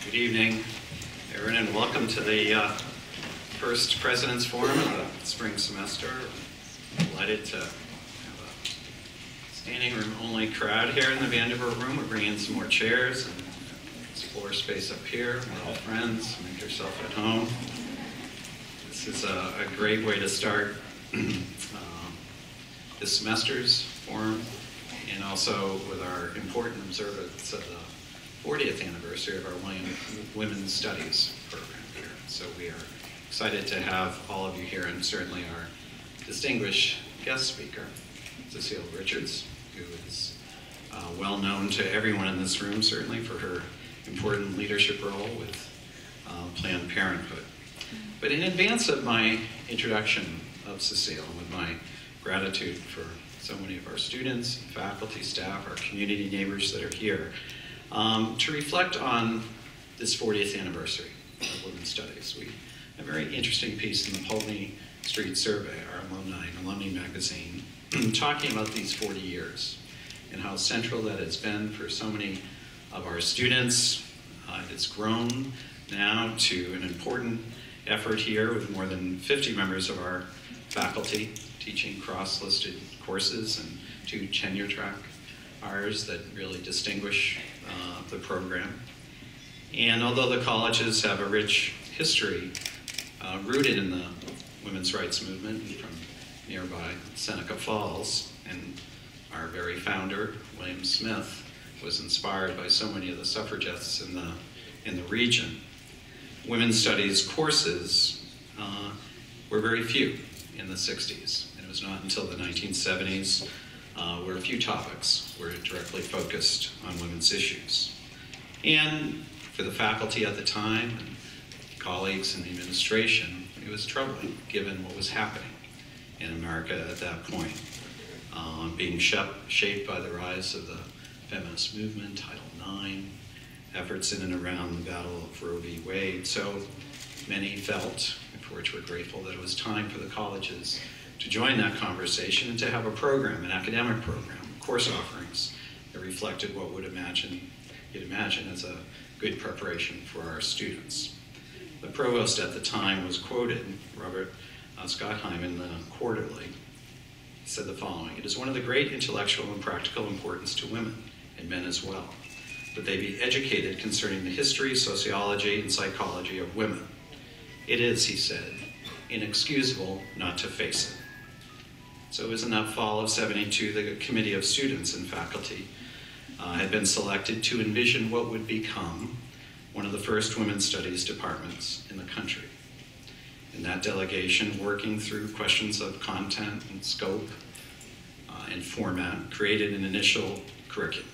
Good evening, everyone, and welcome to the first President's Forum of the spring semester. Delighted to have a standing room only crowd here in the Vanderbilt room. We're bringing in some more chairs and this floor space up here. We're all friends. Make yourself at home. This is a great way to start this semester's forum, and also with our important observance of the 40th anniversary of our Women's Studies program here. So we are excited to have all of you here, and certainly our distinguished guest speaker, Cecile Richards, who is well known to everyone in this room, certainly for her important leadership role with Planned Parenthood. But in advance of my introduction of Cecile, and with my gratitude for so many of our students, faculty, staff, our community neighbors that are here, to reflect on this 40th anniversary of Women's Studies. We have a very interesting piece in the Pulteney Street Survey, our alumni magazine, talking about these 40 years and how central that has been for so many of our students. It's grown now to an important effort here with more than 50 members of our faculty teaching cross-listed courses and 2 tenure track hours that really distinguish the program. And although the colleges have a rich history rooted in the women's rights movement from nearby Seneca Falls, and our very founder, William Smith, was inspired by so many of the suffragettes in the region, women's studies courses were very few in the 60s. And it was not until the 1970s where a few topics were directly focused on women's issues. And for the faculty at the time, and colleagues in the administration, it was troubling given what was happening in America at that point, being shaped by the rise of the feminist movement, Title IX, efforts in and around the battle of Roe v. Wade. So many felt, for which we're grateful, that it was time for the colleges to join that conversation and to have a program, an academic program, course offerings that reflected what you'd imagine as a good preparation for our students. The provost at the time was quoted, Robert Schottheim, in the Quarterly. He said the following: "It is one of the great intellectual and practical importance to women, and men as well, that they be educated concerning the history, sociology, and psychology of women. It is," he said, "inexcusable not to face it." So it was in that fall of '72 the committee of students and faculty had been selected to envision what would become one of the first women's studies departments in the country. In that delegation, working through questions of content and scope and format, created an initial curriculum.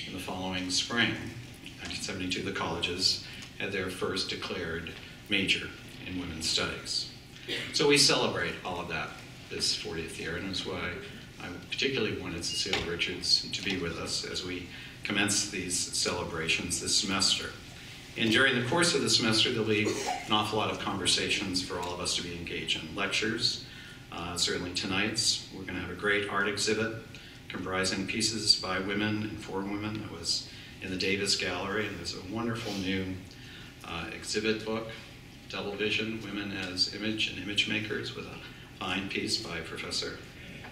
In the following spring, 1972, the colleges had their first declared major in women's studies. So we celebrate all of that this 40th year, and that's why I particularly wanted Cecile Richards to be with us as we commence these celebrations this semester. And during the course of the semester, there'll be an awful lot of conversations for all of us to be engaged in. Lectures, certainly tonight's, we're gonna have a great art exhibit comprising pieces by women and for women that was in the Davis Gallery, and there's a wonderful new exhibit book, Double Vision, Women as Image and Image Makers, with a fine piece by Professor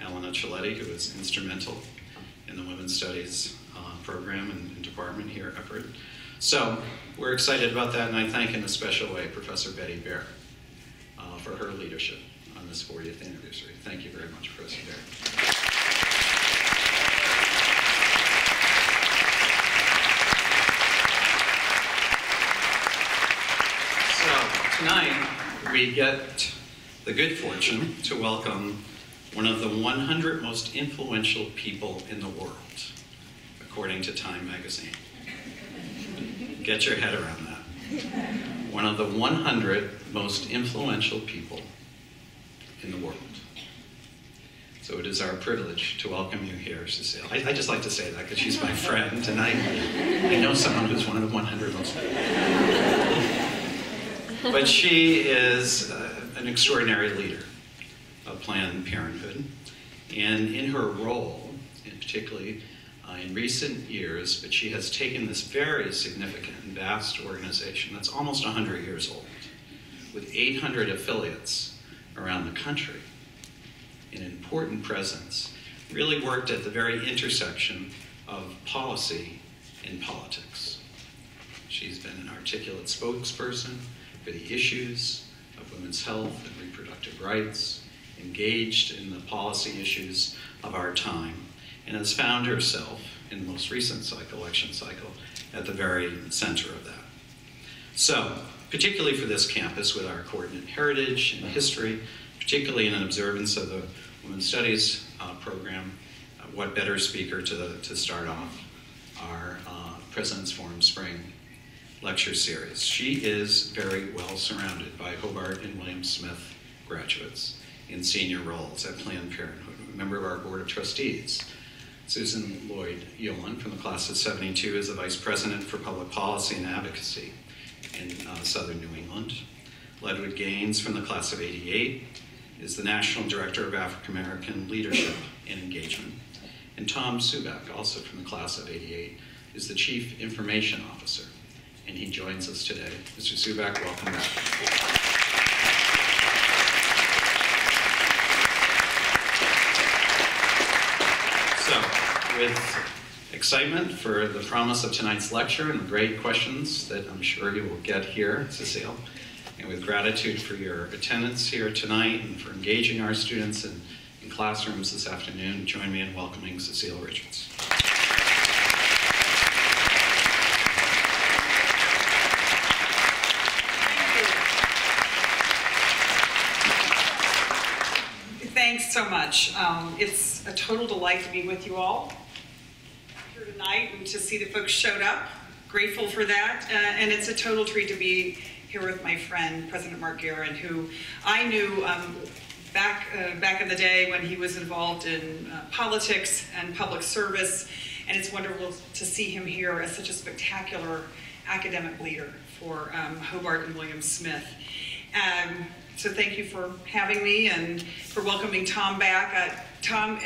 Elena Ciletti, who was instrumental in the Women's Studies program and department here at Everett. So we're excited about that, and I thank in a special way Professor Betty Baer for her leadership on this 40th anniversary. Thank you very much, Professor Baer. So tonight we get the good fortune to welcome one of the 100 most influential people in the world, according to Time magazine. Get your head around that. One of the 100 most influential people in the world. So it is our privilege to welcome you here, Cecile. I just like to say that because she's my friend, and I know someone who's one of the 100 most. But she is an extraordinary leader of Planned Parenthood, and in her role, and particularly in recent years, but she has taken this very significant and vast organization that's almost 100 years old, with 800 affiliates around the country, an important presence, really worked at the very intersection of policy and politics. She's been an articulate spokesperson for the issues of women's health and reproductive rights, engaged in the policy issues of our time, and has found herself in the most recent election cycle, at the very center of that. So, particularly for this campus with our coordinate heritage and history, particularly in an observance of the Women's Studies program, what better speaker to start off our President's Forum Spring lecture series. She is very well surrounded by Hobart and William Smith graduates in senior roles at Planned Parenthood, a member of our Board of Trustees. Susan Lloyd-Yolen from the class of '72 is the Vice President for Public Policy and Advocacy in Southern New England. Ledward Gaines from the class of '88 is the National Director of African American Leadership and Engagement. And Tom Subak, also from the class of '88, is the Chief Information Officer. And he joins us today. Mr. Subak, welcome back. So, with excitement for the promise of tonight's lecture and the great questions that I'm sure you will get here, Cecile, and with gratitude for your attendance here tonight and for engaging our students in classrooms this afternoon, join me in welcoming Cecile Richards. Thanks so much. It's a total delight to be with you all here tonight and to see the folks showed up. Grateful for that. And it's a total treat to be here with my friend, President Mark Guerin, who I knew back in the day when he was involved in politics and public service. And it's wonderful to see him here as such a spectacular academic leader for Hobart and William Smith. So thank you for having me and for welcoming Tom back. Tom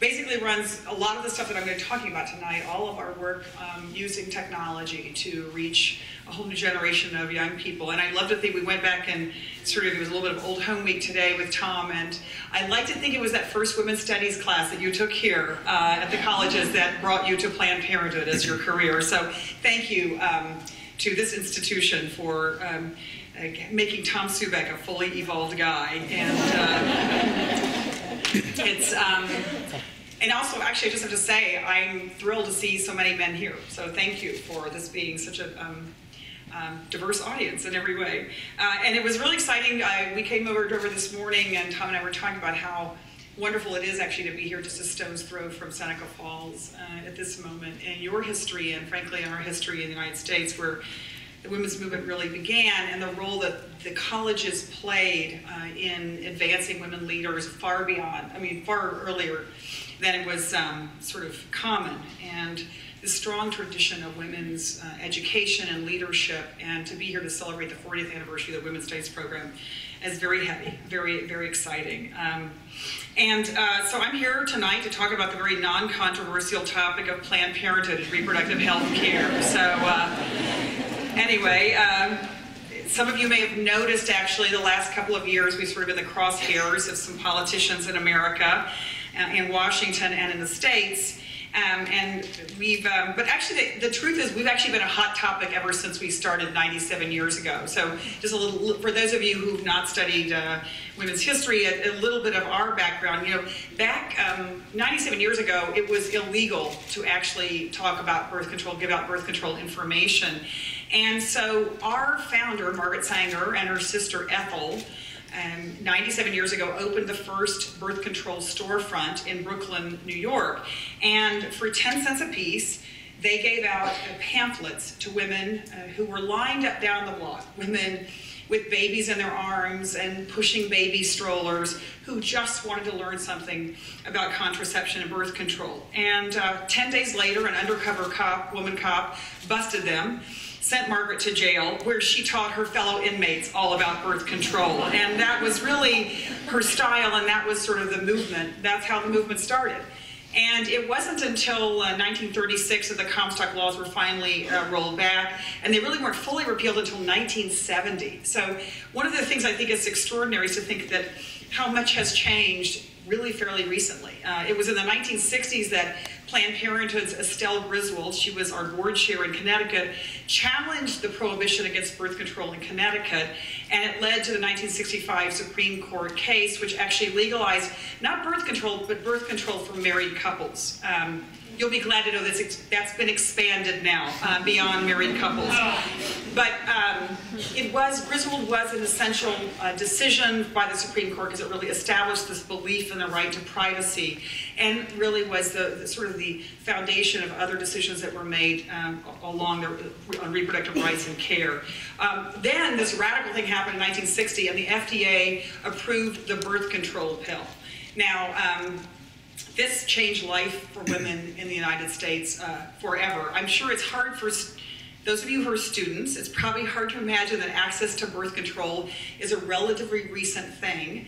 basically runs a lot of the stuff that I'm going to be talking about tonight, all of our work using technology to reach a whole new generation of young people. And I love to think we went back and there was a little bit of old home week today with Tom, and I like to think it was that first women's studies class that you took here at the colleges that brought you to Planned Parenthood as your career. So thank you to this institution for making Tom Subak a fully evolved guy. And it's and also, actually, I just have to say, I'm thrilled to see so many men here. So thank you for this being such a diverse audience in every way. And it was really exciting. We came over this morning, and Tom and I were talking about how wonderful it is actually to be here just a stone's throw from Seneca Falls at this moment in your history, and frankly, in our history in the United States, where the women's movement really began, and the role that the colleges played in advancing women leaders far earlier than it was sort of common. And the strong tradition of women's education and leadership, and to be here to celebrate the 40th anniversary of the Women's Studies program is very heavy, very, very exciting. So I'm here tonight to talk about the very non-controversial topic of Planned Parenthood and reproductive health care. So anyway, some of you may have noticed actually the last couple of years we've sort of been the crosshairs of some politicians in America, in Washington and in the States. And but actually the truth is we've actually been a hot topic ever since we started 97 years ago. So just a little, for those of you who've not studied women's history, a little bit of our background. You know, back 97 years ago, it was illegal to actually talk about birth control, give out birth control information. And so our founder, Margaret Sanger, and her sister Ethel, 97 years ago, opened the first birth control storefront in Brooklyn, New York. And for 10 cents a piece, they gave out pamphlets to women who were lined up down the block, women with babies in their arms and pushing baby strollers who just wanted to learn something about contraception and birth control. And 10 days later, an undercover woman cop, busted them, sent Margaret to jail, where she taught her fellow inmates all about birth control. And that was really her style, and that was sort of the movement. That's how the movement started. And it wasn't until 1936 that the Comstock laws were finally rolled back, and they really weren't fully repealed until 1970. So one of the things I think is extraordinary is to think that how much has changed really fairly recently. It was in the 1960s that Planned Parenthood's Estelle Griswold, she was our board chair in Connecticut, challenged the prohibition against birth control in Connecticut, and it led to the 1965 Supreme Court case, which actually legalized not birth control, but birth control for married couples. You'll be glad to know that's been expanded now beyond married couples. But Griswold was an essential decision by the Supreme Court because it really established this belief in the right to privacy, and really was the sort of the foundation of other decisions that were made along on reproductive rights and care. Then this radical thing happened in 1960, and the FDA approved the birth control pill. Now, this changed life for women in the United States forever. I'm sure it's hard for those of you who are students, it's probably hard to imagine that access to birth control is a relatively recent thing,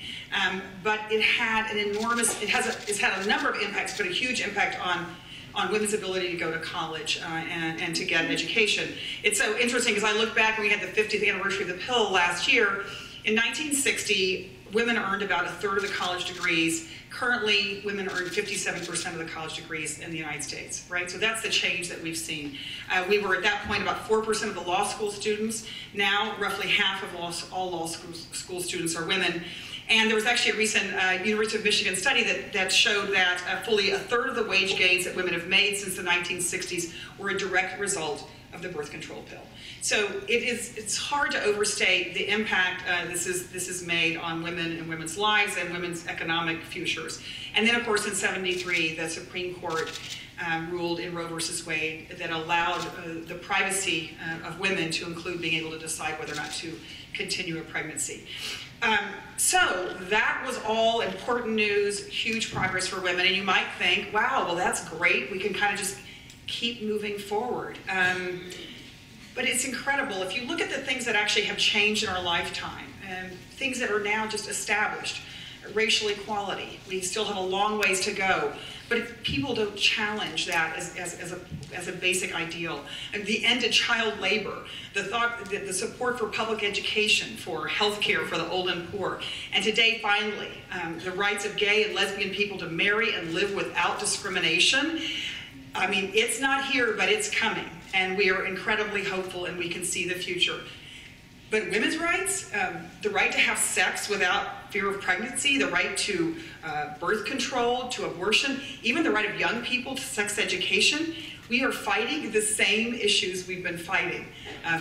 but it had an enormous, it's had a number of impacts, but a huge impact on women's ability to go to college and to get an education. It's so interesting because I look back when we had the 50th anniversary of the pill last year. In 1960, women earned about a third of the college degrees. Currently, women earn 57% of the college degrees in the United States, right? So that's the change that we've seen. We were at that point about 4% of the law school students. Now, roughly half of all law school students are women. And there was actually a recent University of Michigan study that showed that fully a third of the wage gains that women have made since the 1960s were a direct result of the birth control pill. So it's hard to overstate the impact this has made on women and women's lives and women's economic futures. And then, of course, in '73, the Supreme Court ruled in Roe versus Wade that allowed the privacy of women to include being able to decide whether or not to continue a pregnancy. So that was all important news, huge progress for women. And you might think, wow, well, that's great. We can kind of just keep moving forward. But it's incredible. If you look at the things that actually have changed in our lifetime, things that are now just established, racial equality, we still have a long ways to go. But if people don't challenge that as a basic ideal, and the end to child labor, the support for public education, for health care for the old and poor, and today, finally, the rights of gay and lesbian people to marry and live without discrimination. I mean, it's not here, but it's coming, and we are incredibly hopeful, and we can see the future. But women's rights, the right to have sex without fear of pregnancy, the right to birth control, to abortion, even the right of young people to sex education, we are fighting the same issues we've been fighting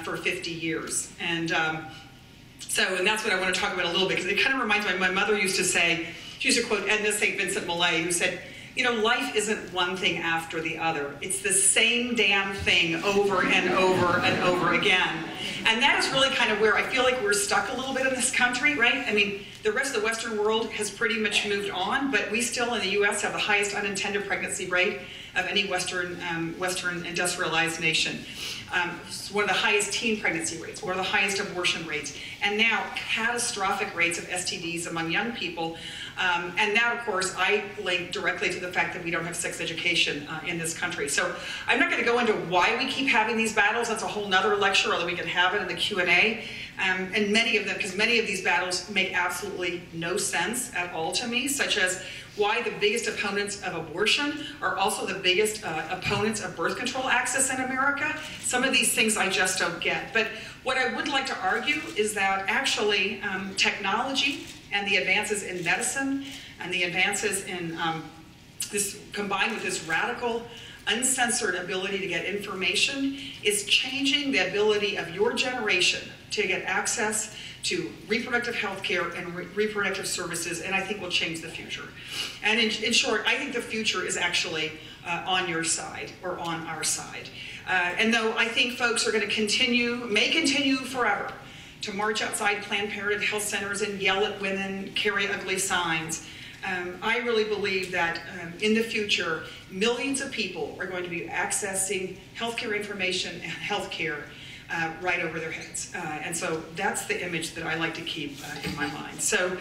for 50 years. And and that's what I want to talk about a little bit, because it kind of reminds me, my mother used to say, she used to quote Edna St. Vincent Millay, who said, you know, life isn't one thing after the other. It's the same damn thing over and over and over again. And that is really kind of where I feel like we're stuck a little bit in this country, right? I mean, the rest of the Western world has pretty much moved on, but we still in the US have the highest unintended pregnancy rate of any Western industrialized nation. It's one of the highest teen pregnancy rates, one of the highest abortion rates, and now catastrophic rates of STDs among young people. And that, of course, I link directly to the fact that we don't have sex education in this country. So I'm not going to go into why we keep having these battles. That's a whole nother lecture, although we can have it in the Q&A. And many of them, because many of these battles make absolutely no sense at all to me, such as why the biggest opponents of abortion are also the biggest opponents of birth control access in America. Some of these things I just don't get. But what I would like to argue is that actually technology and the advances in medicine and the advances in this, combined with this radical, uncensored ability to get information, is changing the ability of your generation to get access to reproductive health care and reproductive services, and I think will change the future. And in short, I think the future is actually on your side, or on our side. And though I think folks are going to may continue forever to march outside Planned Parenthood health centers and yell at women, carry ugly signs, I really believe that in the future, millions of people are going to be accessing healthcare information and healthcare right over their heads. And so that's the image that I like to keep in my mind. So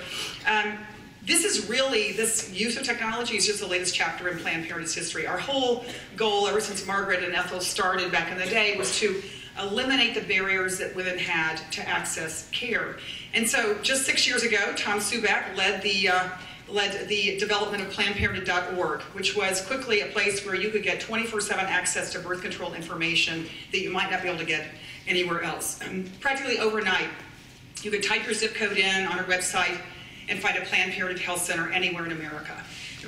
This use of technology is just the latest chapter in Planned Parenthood's history. Our whole goal, ever since Margaret and Ethel started back in the day, was to eliminate the barriers that women had to access care. And so just 6 years ago, Tom Subak led the development of PlannedParenthood.org, which was quickly a place where you could get 24/7 access to birth control information that you might not be able to get anywhere else. Practically overnight, you could type your zip code in on our website and find a Planned Parenthood health center anywhere in America.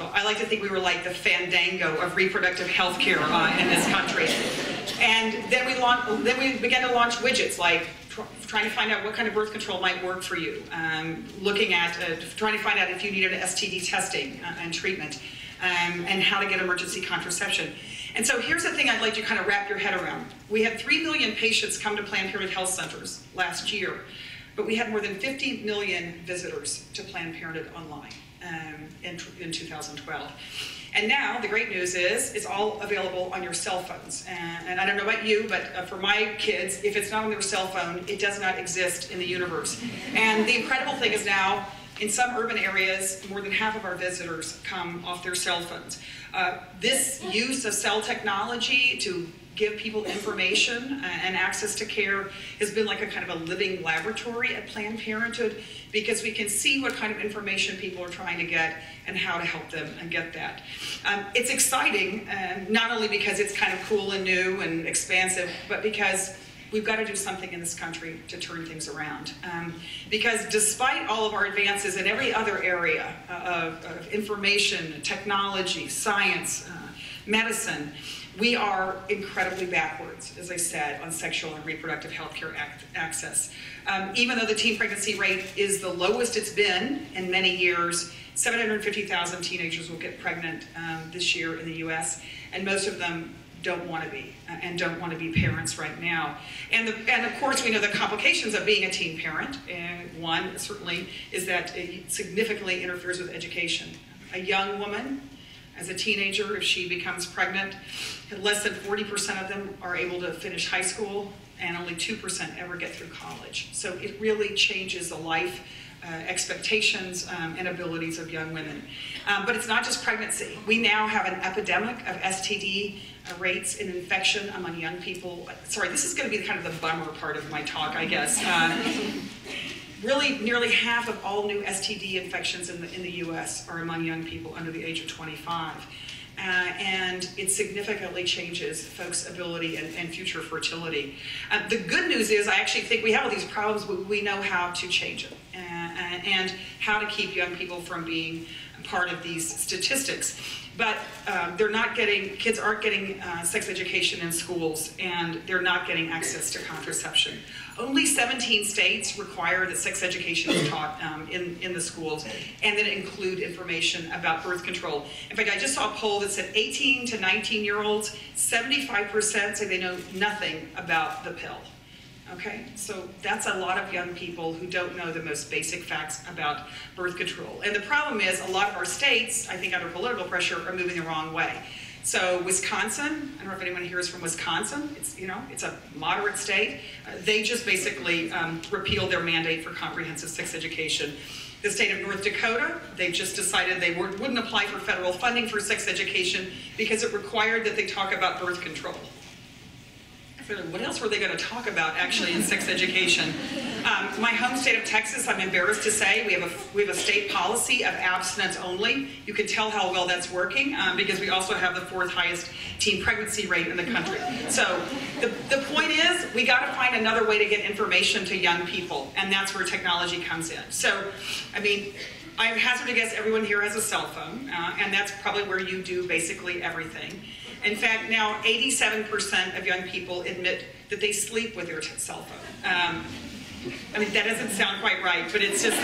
I like to think we were like the Fandango of reproductive health care in this country. And then we began to launch widgets like trying to find out what kind of birth control might work for you, looking at trying to find out if you needed STD testing and treatment, and how to get emergency contraception. And so here's the thing I'd like you to kind of wrap your head around. We had 3 million patients come to Planned Parenthood health centers last year, but we had more than 50 million visitors to Planned Parenthood online in 2012. And now the great news is it's all available on your cell phones. And I don't know about you, but for my kids, if it's not on their cell phone, it does not exist in the universe. And the incredible thing is now, in some urban areas, more than half of our visitors come off their cell phones. This use of cell technology to give people information and access to care has been like a kind of a living laboratory at Planned Parenthood, because we can see what kind of information people are trying to get and how to help them and get that. It's exciting, not only because it's kind of cool and new and expansive, but because we've got to do something in this country to turn things around. Because despite all of our advances in every other area of information, technology, science, medicine, we are incredibly backwards, as I said, on sexual and reproductive health care access. Even though the teen pregnancy rate is the lowest it's been in many years, 750,000 teenagers will get pregnant this year in the US, and most of them don't want to be, and don't want to be parents right now. And of course, we know the complications of being a teen parent. One, certainly, is that it significantly interferes with education. A young woman, as a teenager, if she becomes pregnant, less than 40% of them are able to finish high school, and only 2% ever get through college. So it really changes the life expectations and abilities of young women. But it's not just pregnancy. We now have an epidemic of STD rates and infection among young people. Sorry, this is going to be kind of the bummer part of my talk, I guess. Really, nearly half of all new STD infections in the US are among young people under the age of 25. And it significantly changes folks' ability and future fertility. The good news is I actually think we have all these problems, but we know how to change them and how to keep young people from being part of these statistics. But kids aren't getting sex education in schools, and they're not getting access to contraception. Only 17 states require that sex education is taught in the schools, and that include information about birth control. In fact, I just saw a poll that said 18 to 19-year-olds, 75% say they know nothing about the pill. Okay, so that's a lot of young people who don't know the most basic facts about birth control. And the problem is a lot of our states, I think under political pressure, are moving the wrong way. So Wisconsin, I don't know if anyone here is from Wisconsin, it's a moderate state. They just basically repealed their mandate for comprehensive sex education. The state of North Dakota, they've just decided they wouldn't apply for federal funding for sex education because it required that they talk about birth control. What else were they going to talk about actually in sex education? My home state of Texas, I'm embarrassed to say, we have a state policy of abstinence only. You can tell how well that's working because we also have the 4th highest teen pregnancy rate in the country. So the point is, we got to find another way to get information to young people, and that's where technology comes in. So, I mean, I hazard to guess everyone here has a cell phone, and that's probably where you do basically everything. In fact, now 87% of young people admit that they sleep with their cell phone. I mean, that doesn't sound quite right, but it's just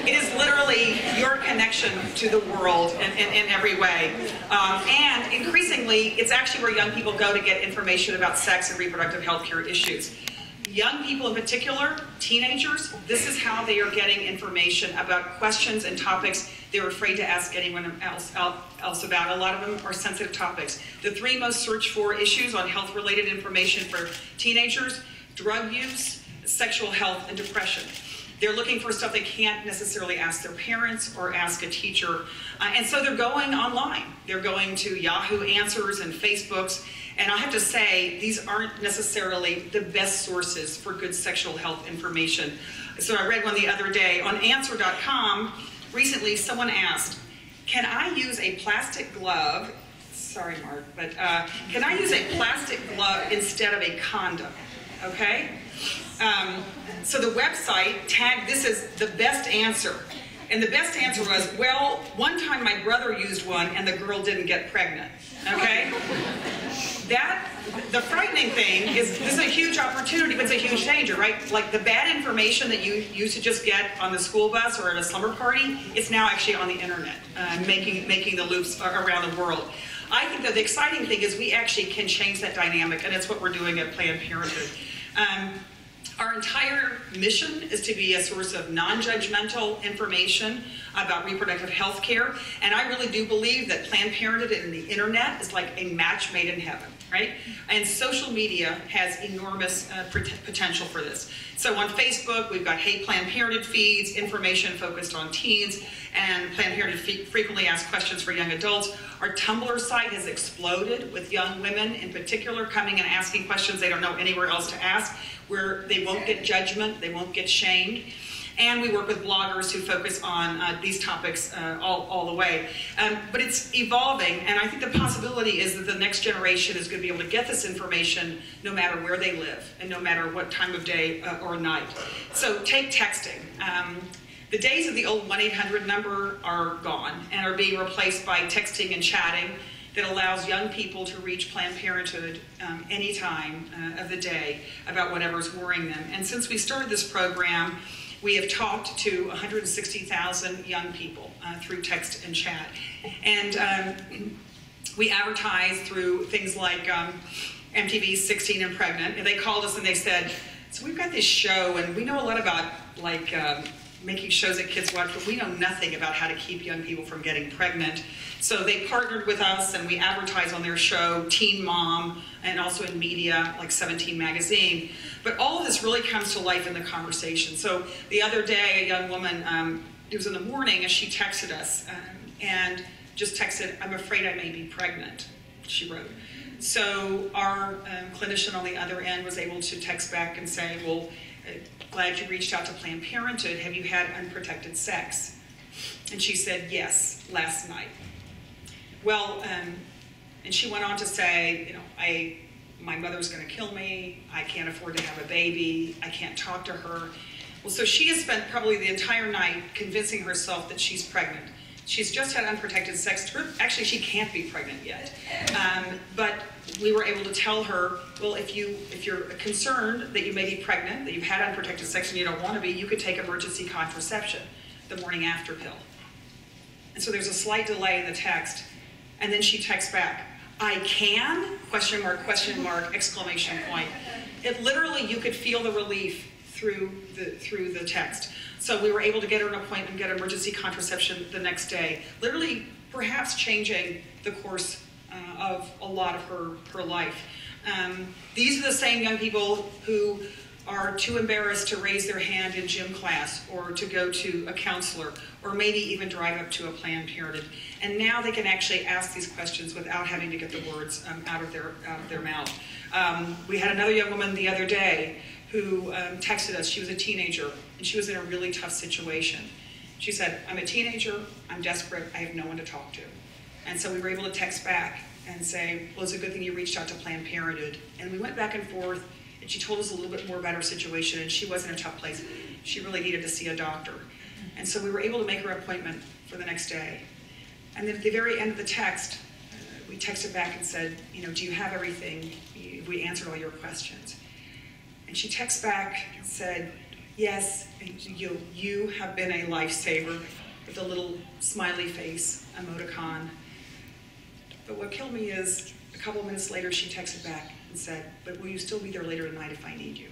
it is literally your connection to the world in every way. And increasingly, it's actually where young people go to get information about sex and reproductive health care issues. Young people in particular, teenagers, this is how they are getting information about questions and topics they're afraid to ask anyone else about. A lot of them are sensitive topics. The 3 most searched for issues on health-related information for teenagers: drug use, sexual health, and depression. They're looking for stuff they can't necessarily ask their parents or ask a teacher. And so they're going online. They're going to Yahoo Answers and Facebooks. And I have to say, these aren't necessarily the best sources for good sexual health information. So I read one the other day on answer.com. Recently, someone asked, can I use a plastic glove? Sorry, Mark, but can I use a plastic glove instead of a condom? Okay? So the website tagged this as the best answer. And the best answer was, well, one time my brother used one and the girl didn't get pregnant. Okay? The frightening thing is this is a huge opportunity, but it's a huge danger, right? Like the bad information that you used to just get on the school bus or at a slumber party, it's now actually on the internet, making the loops around the world. I think that the exciting thing is we actually can change that dynamic, and it's what we're doing at Planned Parenthood. Our entire mission is to be a source of non-judgmental information about reproductive health care, and I really do believe that Planned Parenthood and the internet is like a match made in heaven, right? And social media has enormous potential for this. So on Facebook, we've got Hey Planned Parenthood feeds, information focused on teens, and Planned Parenthood frequently asked questions for young adults. Our Tumblr site has exploded with young women in particular coming and asking questions they don't know anywhere else to ask, where they won't get judgment, they won't get shamed. And we work with bloggers who focus on these topics all the way. But it's evolving, and I think the possibility is that the next generation is going to be able to get this information no matter where they live and no matter what time of day or night. So take texting. The days of the old 1-800 number are gone and are being replaced by texting and chatting that allows young people to reach Planned Parenthood any time of the day about whatever's worrying them. And since we started this program, we have talked to 160,000 young people through text and chat. And we advertise through things like MTV's 16 and Pregnant. And they called us and they said, so we've got this show and we know a lot about like making shows that kids watch, but we know nothing about how to keep young people from getting pregnant. So they partnered with us and we advertise on their show, Teen Mom, and also in media like 17 Magazine. But all of this really comes to life in the conversation. So the other day, a young woman, it was in the morning, and she texted us and just texted, I'm afraid I may be pregnant, she wrote. So our clinician on the other end was able to text back and say, well, glad you reached out to Planned Parenthood. Have you had unprotected sex? And she said, yes, last night. Well, and she went on to say, you know, my mother's going to kill me. I can't afford to have a baby. I can't talk to her. Well, so she has spent probably the entire night convincing herself that she's pregnant. She's just had unprotected sex. Actually, she can't be pregnant yet. But we were able to tell her, well, if you're concerned that you may be pregnant, that you've had unprotected sex and you don't want to be, you could take emergency contraception, the morning after pill. And so there's a slight delay in the text. And then she texts back, I can, question mark, exclamation point. It literally, you could feel the relief through the text. So we were able to get her an appointment, get emergency contraception the next day, literally perhaps changing the course of a lot of her life. These are the same young people who are too embarrassed to raise their hand in gym class or to go to a counselor or maybe even drive up to a Planned Parenthood. And now they can actually ask these questions without having to get the words out of their mouth. We had another young woman the other day who texted us. She was a teenager and she was in a really tough situation. She said, I'm a teenager, I'm desperate, I have no one to talk to. And so we were able to text back and say, well, it's a good thing you reached out to Planned Parenthood. And we went back and forth, and she told us a little bit more about her situation, and she was in a tough place. She really needed to see a doctor. And so we were able to make her appointment for the next day. And then at the very end of the text, we texted back and said, you know, do you have everything? We answered all your questions. And she texts back and said, yes, you have been a lifesaver, with a little smiley face emoticon. But what killed me is a couple of minutes later, she texted back and said, but will you still be there later tonight if I need you?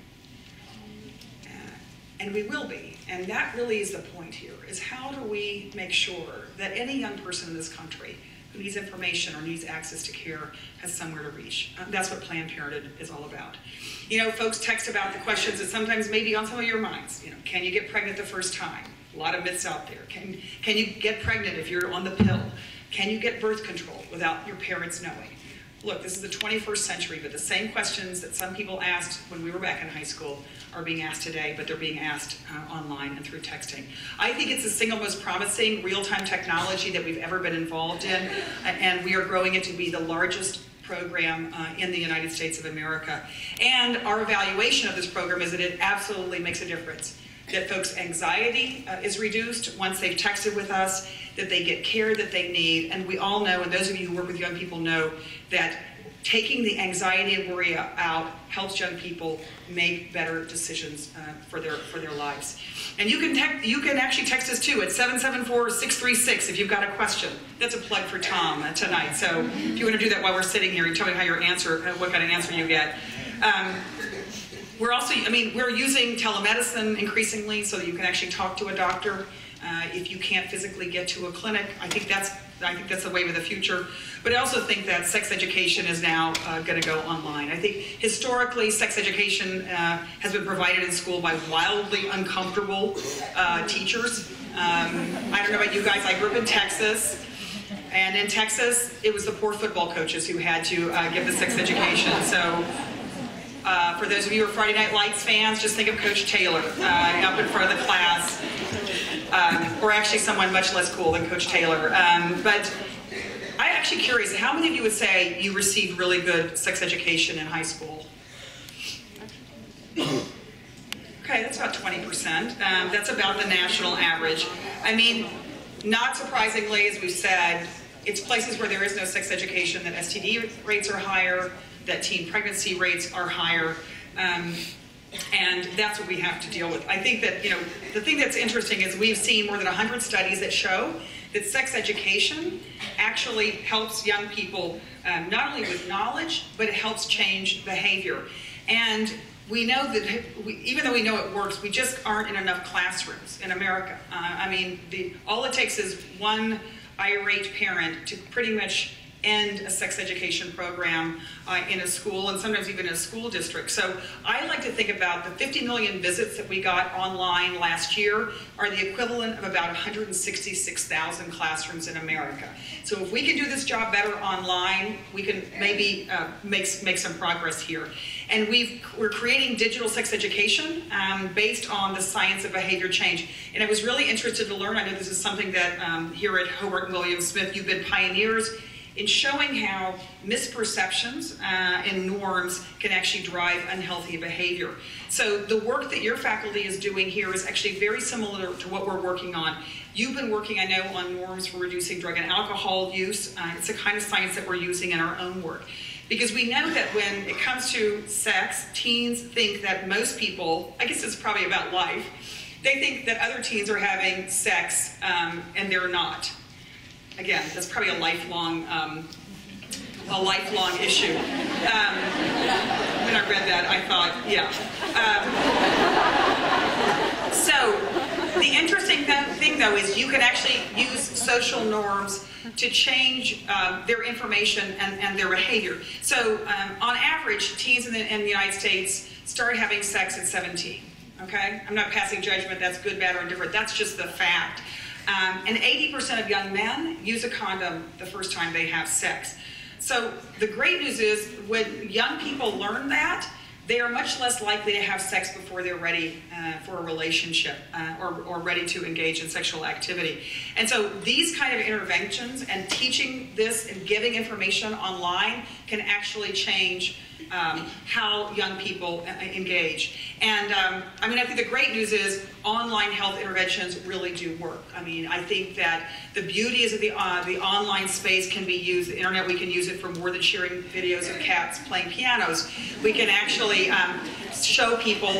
And we will be. And that really is the point here, is how do we make sure that any young person in this country who needs information or needs access to care has somewhere to reach. That's what Planned Parenthood is all about. You know, folks text about the questions that sometimes may be on some of your minds. You know, can you get pregnant the first time? A lot of myths out there. Can you get pregnant if you're on the pill? Can you get birth control without your parents knowing? Look, this is the 21st century, but the same questions that some people asked when we were back in high school are being asked today, but they're being asked online and through texting. I think it's the single most promising real-time technology that we've ever been involved in, and we are growing it to be the largest program in the United States of America. And our evaluation of this program is that it absolutely makes a difference. That folks' anxiety is reduced once they've texted with us, that they get care that they need. And we all know, and those of you who work with young people know, that taking the anxiety and worry out helps young people make better decisions for their lives. And you can actually text us too at 774-636 if you've got a question. That's a plug for Tom tonight. So if you want to do that while we're sitting here and tell me how your answer, what kind of answer you get. We're also, we're using telemedicine increasingly so that you can actually talk to a doctor if you can't physically get to a clinic. I think that's the wave of the future. But I also think that sex education is now going to go online. I think historically, sex education has been provided in school by wildly uncomfortable teachers. I don't know about you guys, I grew up in Texas. And in Texas, it was the poor football coaches who had to give the sex education. So for those of you who are Friday Night Lights fans, just think of Coach Taylor up in front of the class. Or actually someone much less cool than Coach Taylor. But I'm actually curious, how many of you would say you received really good sex education in high school? Okay, that's about 20%. That's about the national average. I mean, not surprisingly, as we've said, it's places where there is no sex education that STD rates are higher, that teen pregnancy rates are higher. And that's what we have to deal with. I think that, the thing that's interesting is we've seen more than 100 studies that show that sex education actually helps young people not only with knowledge, but it helps change behavior. And we know that, even though we know it works, we just aren't in enough classrooms in America. All it takes is one irate parent to pretty much end a sex education program in a school, and sometimes even in a school district. So I like to think about the 50 million visits that we got online last year are the equivalent of about 166,000 classrooms in America. So if we can do this job better online, we can maybe make some progress here. And we're creating digital sex education based on the science of behavior change. And I was really interested to learn, I know this is something that here at Hobart and William Smith, you've been pioneers in showing how misperceptions and norms can actually drive unhealthy behavior. So the work that your faculty is doing here is actually very similar to what we're working on. You've been working, I know, on norms for reducing drug and alcohol use. It's the kind of science that we're using in our own work. Because we know that when it comes to sex, teens think that most people, I guess it's probably about life, they think that other teens are having sex and they're not. Again, that's probably a lifelong issue. When I read that, I thought, yeah. So the interesting thing, though, is you can actually use social norms to change their information and their behavior. So on average, teens in the United States start having sex at 17. Okay? I'm not passing judgment, that's good, bad, or indifferent. That's just the fact. And 80% of young men use a condom the first time they have sex. So the great news is when young people learn that, they are much less likely to have sex before they're ready for a relationship or ready to engage in sexual activity. And so these kind of interventions and teaching this and giving information online can actually change how young people engage. And I think the great news is online health interventions really do work. I think that the beauty is that the online space can be used, the internet, we can use it for more than sharing videos of cats playing pianos. We can actually show people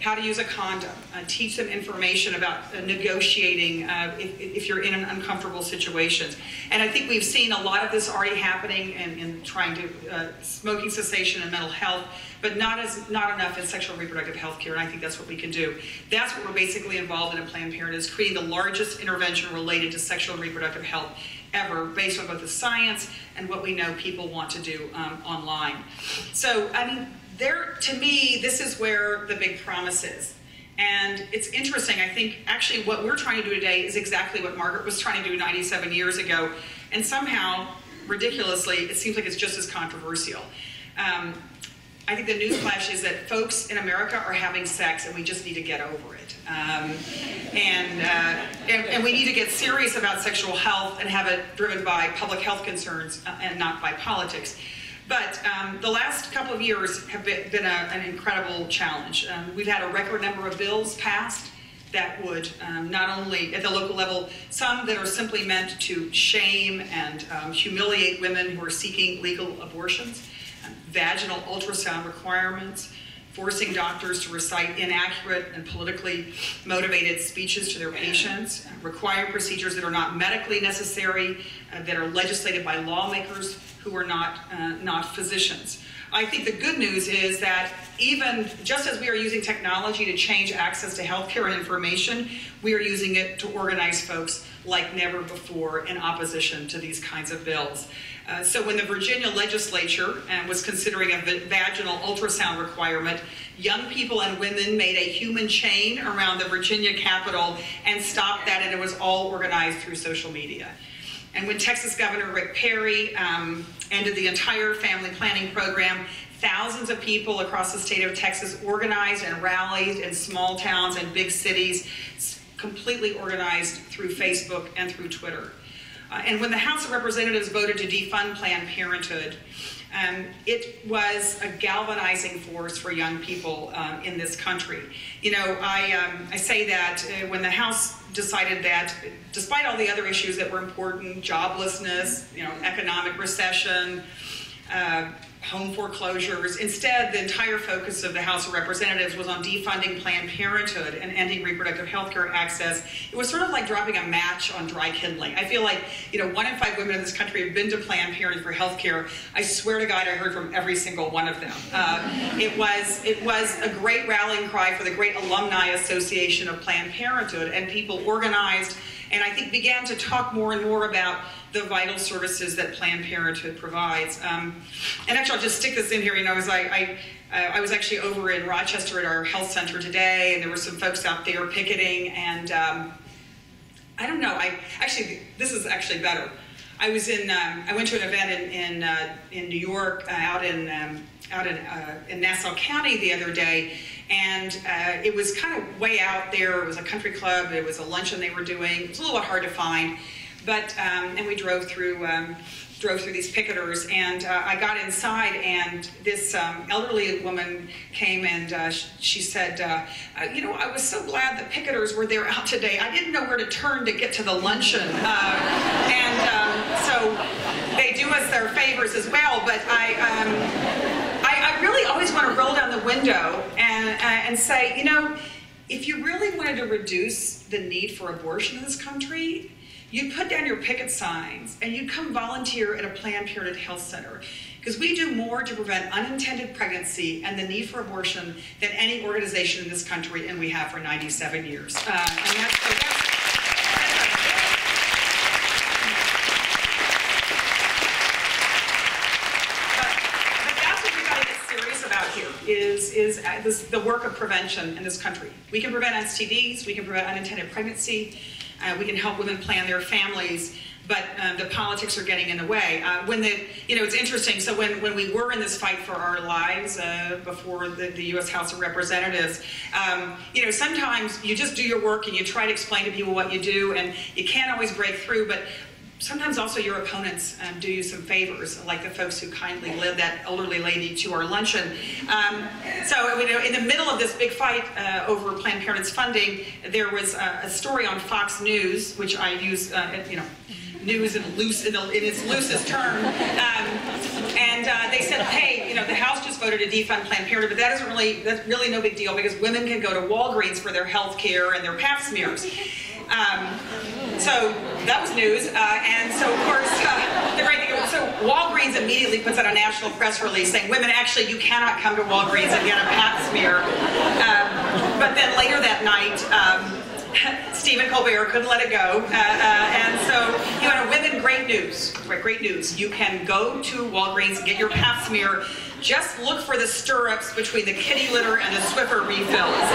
how to use a condom, teach them information about negotiating if you're in an uncomfortable situation. And I think we've seen a lot of this already happening in trying to smoking cessation and mental health, but not enough in sexual and reproductive health care, and I think that's what we can do. That's what we're basically involved in at Planned Parenthood, is creating the largest intervention related to sexual and reproductive health. ever, based on both the science and what we know people want to do online. So, I mean, to me, this is where the big promise is. And it's interesting, I think actually what we're trying to do today is exactly what Margaret was trying to do 97 years ago. And somehow, ridiculously, it seems like it's just as controversial. I think the newsflash is that folks in America are having sex and we just need to get over it. And we need to get serious about sexual health and have it driven by public health concerns and not by politics. But the last couple of years have been an incredible challenge. We've had a record number of bills passed that would not only at the local level, some that are simply meant to shame and humiliate women who are seeking legal abortions, vaginal ultrasound requirements, forcing doctors to recite inaccurate and politically motivated speeches to their patients, requiring procedures that are not medically necessary, that are legislated by lawmakers who are not physicians. I think the good news is that even just as we are using technology to change access to healthcare and information, we are using it to organize folks like never before in opposition to these kinds of bills. So when the Virginia legislature was considering a vaginal ultrasound requirement, young people and women made a human chain around the Virginia Capitol and stopped that, and it was all organized through social media. And when Texas Governor Rick Perry ended the entire family planning program, thousands of people across the state of Texas organized and rallied in small towns and big cities, completely organized through Facebook and through Twitter. And when the House of Representatives voted to defund Planned Parenthood, it was a galvanizing force for young people in this country. You know, I say that when the House decided that, despite all the other issues that were important, joblessness, you know, economic recession, home foreclosures, instead the entire focus of the House of Representatives was on defunding Planned Parenthood and ending reproductive health care access. It was sort of like dropping a match on dry kindling. I feel like, you know, 1 in 5 women in this country have been to Planned Parenthood for health care. I swear to God, I heard from every single one of them. It was a great rallying cry for the great Alumni Association of Planned Parenthood, and people organized and I think began to talk more and more about the vital services that Planned Parenthood provides. And actually, I'll just stick this in here. You know, as I was actually over in Rochester at our health center today, and there were some folks out there picketing, and I don't know. This is actually better. I went to an event in New York, out in Nassau County the other day, and it was kind of way out there. It was a country club. It was a luncheon they were doing. It was a little bit hard to find. But, and we drove through these picketers, and I got inside, and this elderly woman came, and she said, you know, I was so glad the picketers were there out today. I didn't know where to turn to get to the luncheon. So they do us their favors as well, but I really always want to roll down the window and say, you know, if you really wanted to reduce the need for abortion in this country, you'd put down your picket signs and you'd come volunteer at a Planned Parenthood health center. Because we do more to prevent unintended pregnancy and the need for abortion than any organization in this country, and we have for 97 years. But that's what we've got to get serious about here, is the work of prevention in this country. We can prevent STDs, we can prevent unintended pregnancy, we can help women plan their families, but the politics are getting in the way. You know, it's interesting. So when we were in this fight for our lives before the U.S. House of Representatives, you know, sometimes you just do your work and you try to explain to people what you do, and you can't always break through. But sometimes also your opponents do you some favors, like the folks who kindly led that elderly lady to our luncheon. So you know, in the middle of this big fight over Planned Parenthood's funding, there was a story on Fox News, which I use, you know, news in its loosest term, and they said, hey, you know, the House just voted to defund Planned Parenthood, but that's really no big deal because women can go to Walgreens for their health care and their pap smears. So that was news, and so of course, the great thing, so Walgreens immediately puts out a national press release saying, women, actually, you cannot come to Walgreens and get a pap smear. But then later that night, Stephen Colbert couldn't let it go. And so, women, great news. Right, great news. You can go to Walgreens and get your pap smear. Just look for the stirrups between the kitty litter and the Swiffer refills.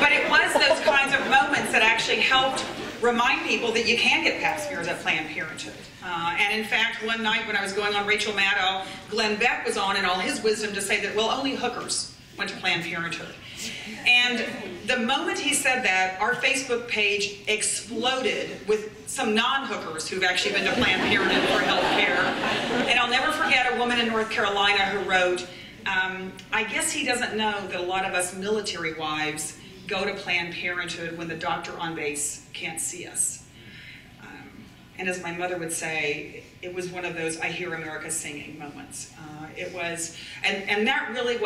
But it was those kinds of moments that actually helped remind people that you can get pap smears at Planned Parenthood. And in fact, one night when I was going on Rachel Maddow, Glenn Beck was on in all his wisdom to say that, well, only hookers went to Planned Parenthood. And the moment he said that, our Facebook page exploded with some non-hookers who've actually been to Planned Parenthood for health care. And I'll never forget a woman in North Carolina who wrote, I guess he doesn't know that a lot of us military wives go to Planned Parenthood when the doctor on base can't see us. And as my mother would say, it was one of those I hear America singing moments. It was, and that really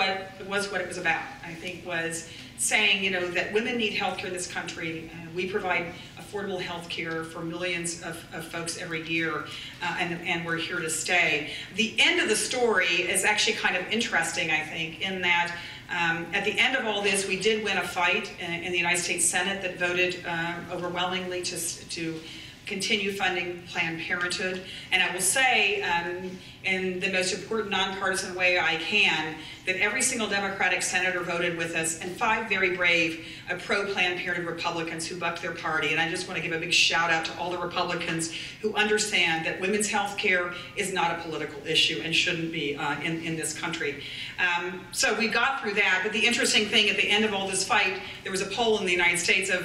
was what it was about, I think, was saying, that women need health care in this country. We provide affordable health care for millions of folks every year, and we're here to stay. The end of the story is actually kind of interesting, I think, in that at the end of all this, we did win a fight in the United States Senate that voted overwhelmingly to continue funding Planned Parenthood. And I will say, in the most important nonpartisan way I can, that every single Democratic senator voted with us, and 5 very brave pro-Planned Parenthood Republicans who bucked their party. And I just want to give a big shout out to all the Republicans who understand that women's health care is not a political issue and shouldn't be in this country. So we got through that, but the interesting thing at the end of all this fight, there was a poll in the United States of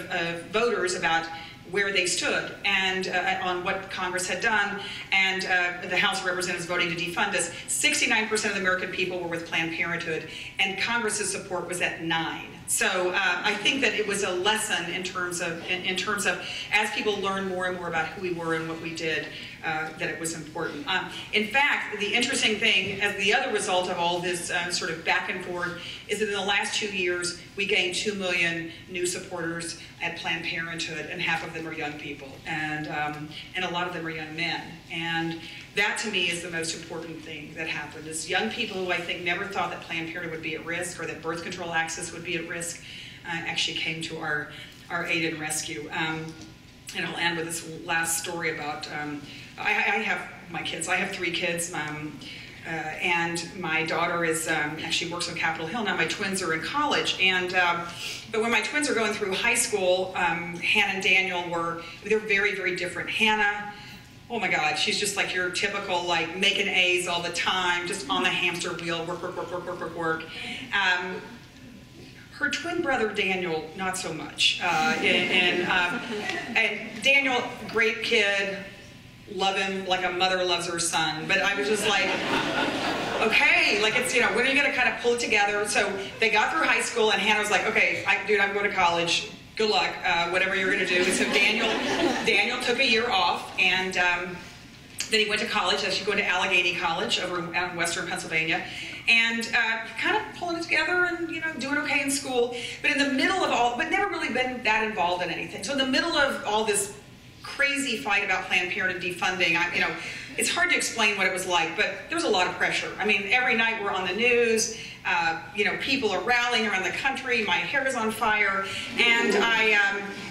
voters about where they stood and on what Congress had done, and the House of Representatives voting to defund us. 69% of the American people were with Planned Parenthood, and Congress's support was at 9%. So I think that it was a lesson in terms of as people learn more and more about who we were and what we did, that it was important. In fact, the interesting thing, as the other result of all this sort of back and forth, is that in the last 2 years, we gained 2 million new supporters at Planned Parenthood, and half of them are young people, and a lot of them are young men. And that, to me, is the most important thing that happened, is young people who I think never thought that Planned Parenthood would be at risk or that birth control access would be at risk actually came to our aid and rescue. And I'll end with this last story about, I have my kids. I have 3 kids, and my daughter is actually works on Capitol Hill. Now my twins are in college, and but when my twins are going through high school, Hannah and Daniel they're very, very different. Hannah, oh my God, she's just like your typical, like, making A's all the time, just on the hamster wheel, work. Her twin brother, Daniel, not so much. And Daniel, great kid, love him like a mother loves her son. But I was just like, okay, like, it's, when are you gonna kind of pull it together? So they got through high school, and Hannah was like, okay, dude, I'm going to college. Good luck, whatever you're gonna do. And so Daniel took a year off, and then he went to college. Actually going to Allegheny College out in Western Pennsylvania, and kind of pulling it together and doing okay in school. But in the middle of all, but never really been that involved in anything. So in the middle of all this crazy fight about Planned Parenthood defunding, it's hard to explain what it was like, but there was a lot of pressure. I mean, every night we're on the news. People are rallying around the country. My hair is on fire, and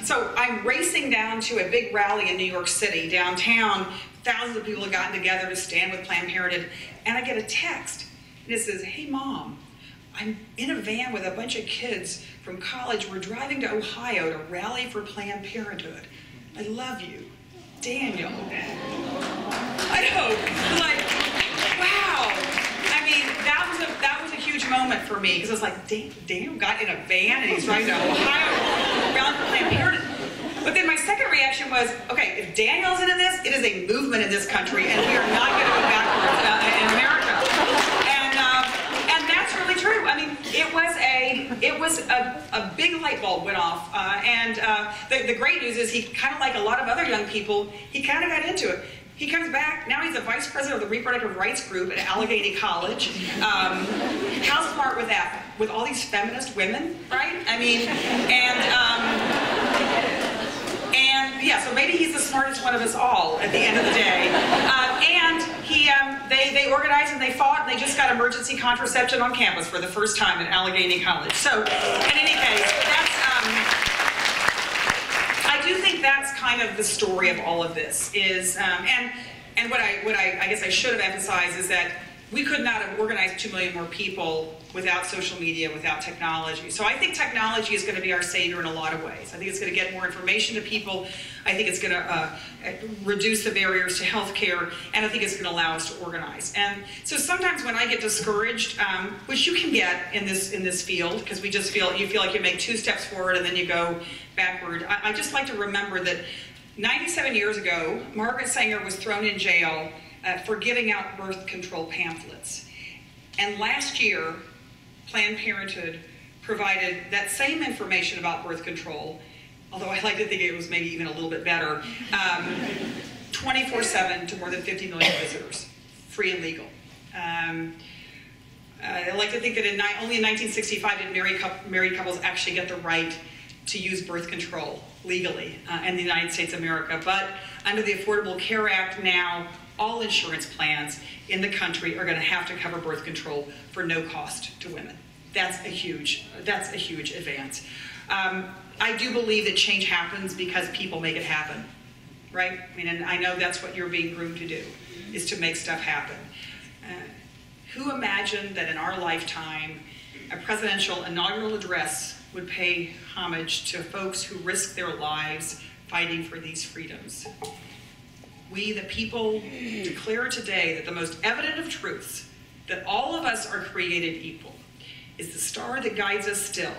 so I'm racing down to a big rally in New York City, downtown. Thousands of people have gotten together to stand with Planned Parenthood, and I get a text, and it says, "Hey, Mom, I'm in a van with a bunch of kids from college. We're driving to Ohio to rally for Planned Parenthood. I love you, Daniel." I know, like, wow. I mean, that was a huge moment for me, because I was like, Daniel got in a van and he's driving to Ohio rally for Planned Parenthood. But then my second reaction was, okay, if Daniel's into this, it is a movement in this country, and we are not going to go backwards in America. And that's really true. I mean, it was a big light bulb went off, and the great news is he, kind of like a lot of other young people, he kind of got into it. He comes back, now he's the vice president of the reproductive rights group at Allegheny College. How smart was that? With all these feminist women, right? I mean, and yeah, so maybe he's the smartest one of us all at the end of the day. And they organized and they fought, and they just got emergency contraception on campus for the first time at Allegheny College. So, in any case, that's that's kind of the story of all of this is, and what I guess I should have emphasized is that we could not have organized 2 million more people without social media, without technology. So I think technology is going to be our savior in a lot of ways. I think it's going to get more information to people. I think it's going to reduce the barriers to healthcare, and I think it's going to allow us to organize. And so sometimes when I get discouraged, which you can get in this field, because you feel like you make 2 steps forward and then you go backward. I just like to remember that 97 years ago, Margaret Sanger was thrown in jail for giving out birth control pamphlets. And last year, Planned Parenthood provided that same information about birth control, although I like to think it was maybe even a little bit better, 24/7 to more than 50 million visitors, free and legal. I like to think that only in 1965 did married couples actually get the right to use birth control legally in the United States of America. But under the Affordable Care Act now, all insurance plans in the country are going to have to cover birth control for no cost to women. That's a huge advance. I do believe that change happens because people make it happen, right? I mean, and I know that's what you're being groomed to do, is to make stuff happen. Who imagined that in our lifetime, a presidential inaugural address would pay homage to folks who risk their lives fighting for these freedoms? We, the people, declare today that the most evident of truths, that all of us are created equal, is the star that guides us still,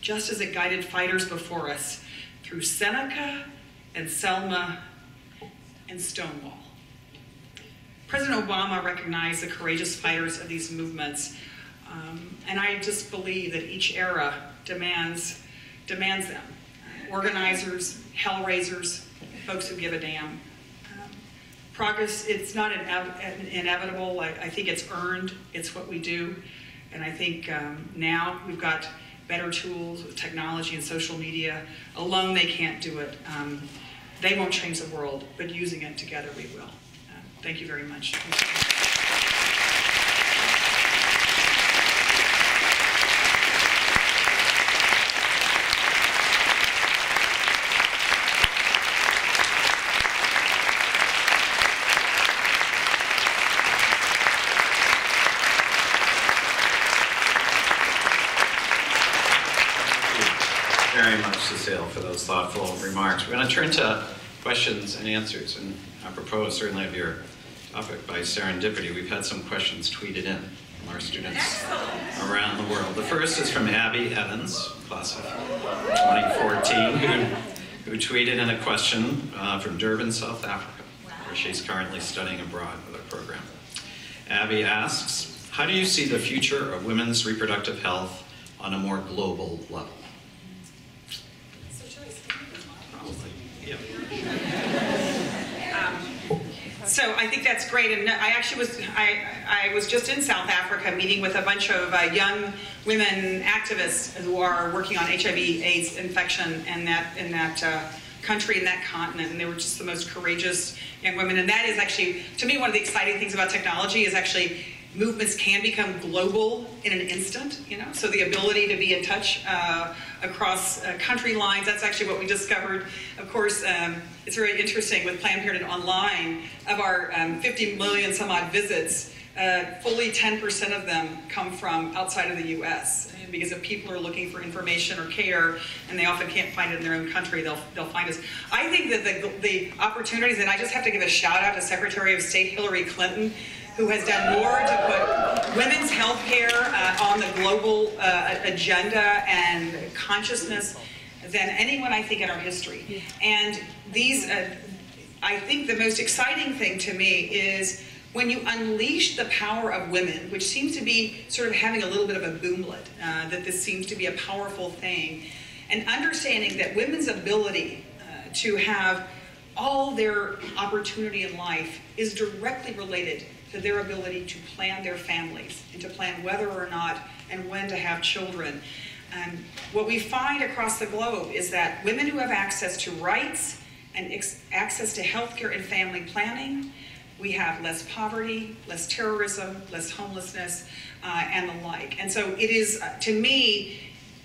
just as it guided fighters before us through Seneca and Selma and Stonewall. President Obama recognized the courageous fighters of these movements, and I just believe that each era demands them. Organizers, hellraisers, folks who give a damn. Progress, it's not inevitable. I think it's earned. It's what we do. And I think now we've got better tools with technology and social media. Alone, they can't do it. They won't change the world, but using it together, we will. Thank you very much. Very much, Cecile, for those thoughtful remarks. We're going to turn to questions and answers, and apropos certainly of your topic by serendipity, we've had some questions tweeted in from our students around the world. The first is from Abby Evans, class of 2014, who tweeted in a question from Durban, South Africa, where she's currently studying abroad with a program. Abby asks, how do you see the future of women's reproductive health on a more global level? So I think that's great, and I was just in South Africa meeting with a bunch of young women activists who are working on HIV/AIDS infection in that country, in that continent, and they were just the most courageous young women. And that is actually, to me, one of the exciting things about technology is actually movements can become global in an instant, you know, so the ability to be in touch across country lines, that's actually what we discovered. Of course, it's very interesting with Planned Parenthood Online, of our 50 million some odd visits, fully 10% of them come from outside of the US, because if people are looking for information or care and they often can't find it in their own country, they'll find us. I think that the opportunities, and I just have to give a shout out to Secretary of State Hillary Clinton, who has done more to put women's health care on the global agenda and consciousness than anyone, I think, in our history. And these, I think the most exciting thing to me is when you unleash the power of women, which seems to be sort of having a little bit of a boomlet, that this seems to be a powerful thing, and understanding that women's ability to have all their opportunity in life is directly related to their ability to plan their families and to plan whether or not and when to have children. What we find across the globe is that women who have access to rights and access to healthcare and family planning, we have less poverty, less terrorism, less homelessness, and the like. And so it is, to me,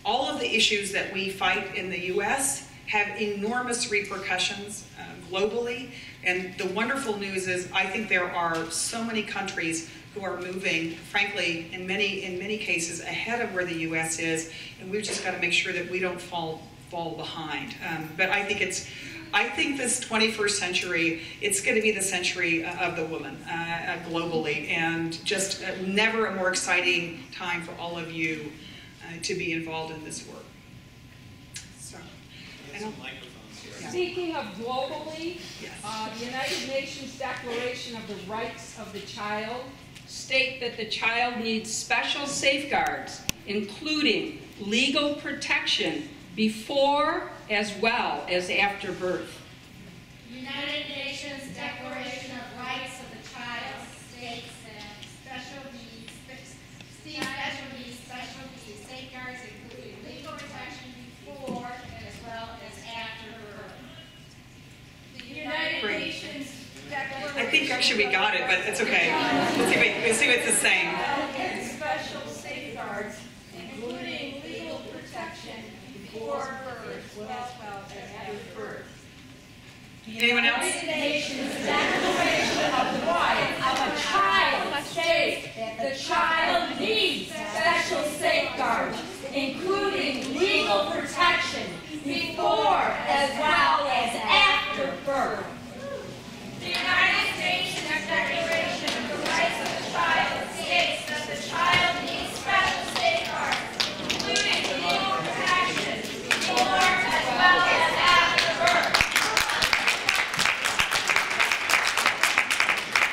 all of the issues that we fight in the US have enormous repercussions globally. And the wonderful news is I think there are so many countries who are moving, frankly, in many cases ahead of where the U.S. is, and we've just got to make sure that we don't fall behind. But I think this 21st century, it's going to be the century of the woman globally, and just never a more exciting time for all of you to be involved in this work. So, Speaking of globally, yes. the United Nations Declaration of the Rights of the Child state that the child needs special safeguards, including legal protection before as well as after birth. United Nations Declaration of Rights of the Child states that special needs safeguards including legal protection before as well as after birth. The United Nations Declaration. I think actually we got it, but it's okay. Let's see if it's the same. Special safeguards, including legal protection before birth as well as after birth. Anyone else? The United Nations Declaration of the Rights of a Child states that the child needs special safeguards, including legal protection before as well as after birth. The United Nations Declaration of the Rights of the Child states that the child needs special safeguards, including legal protection before as well as after birth.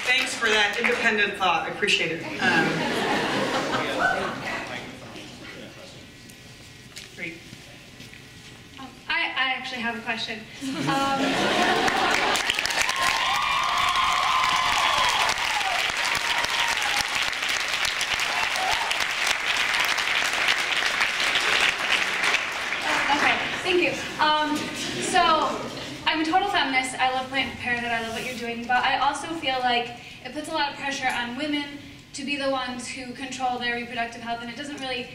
Thanks for that independent thought. I appreciate it. Great. I actually have a question. Okay, thank you. So I'm a total feminist. I love Planned Parenthood. I love what you're doing, but I also feel like it puts a lot of pressure on women to be the ones who control their reproductive health, and it doesn't really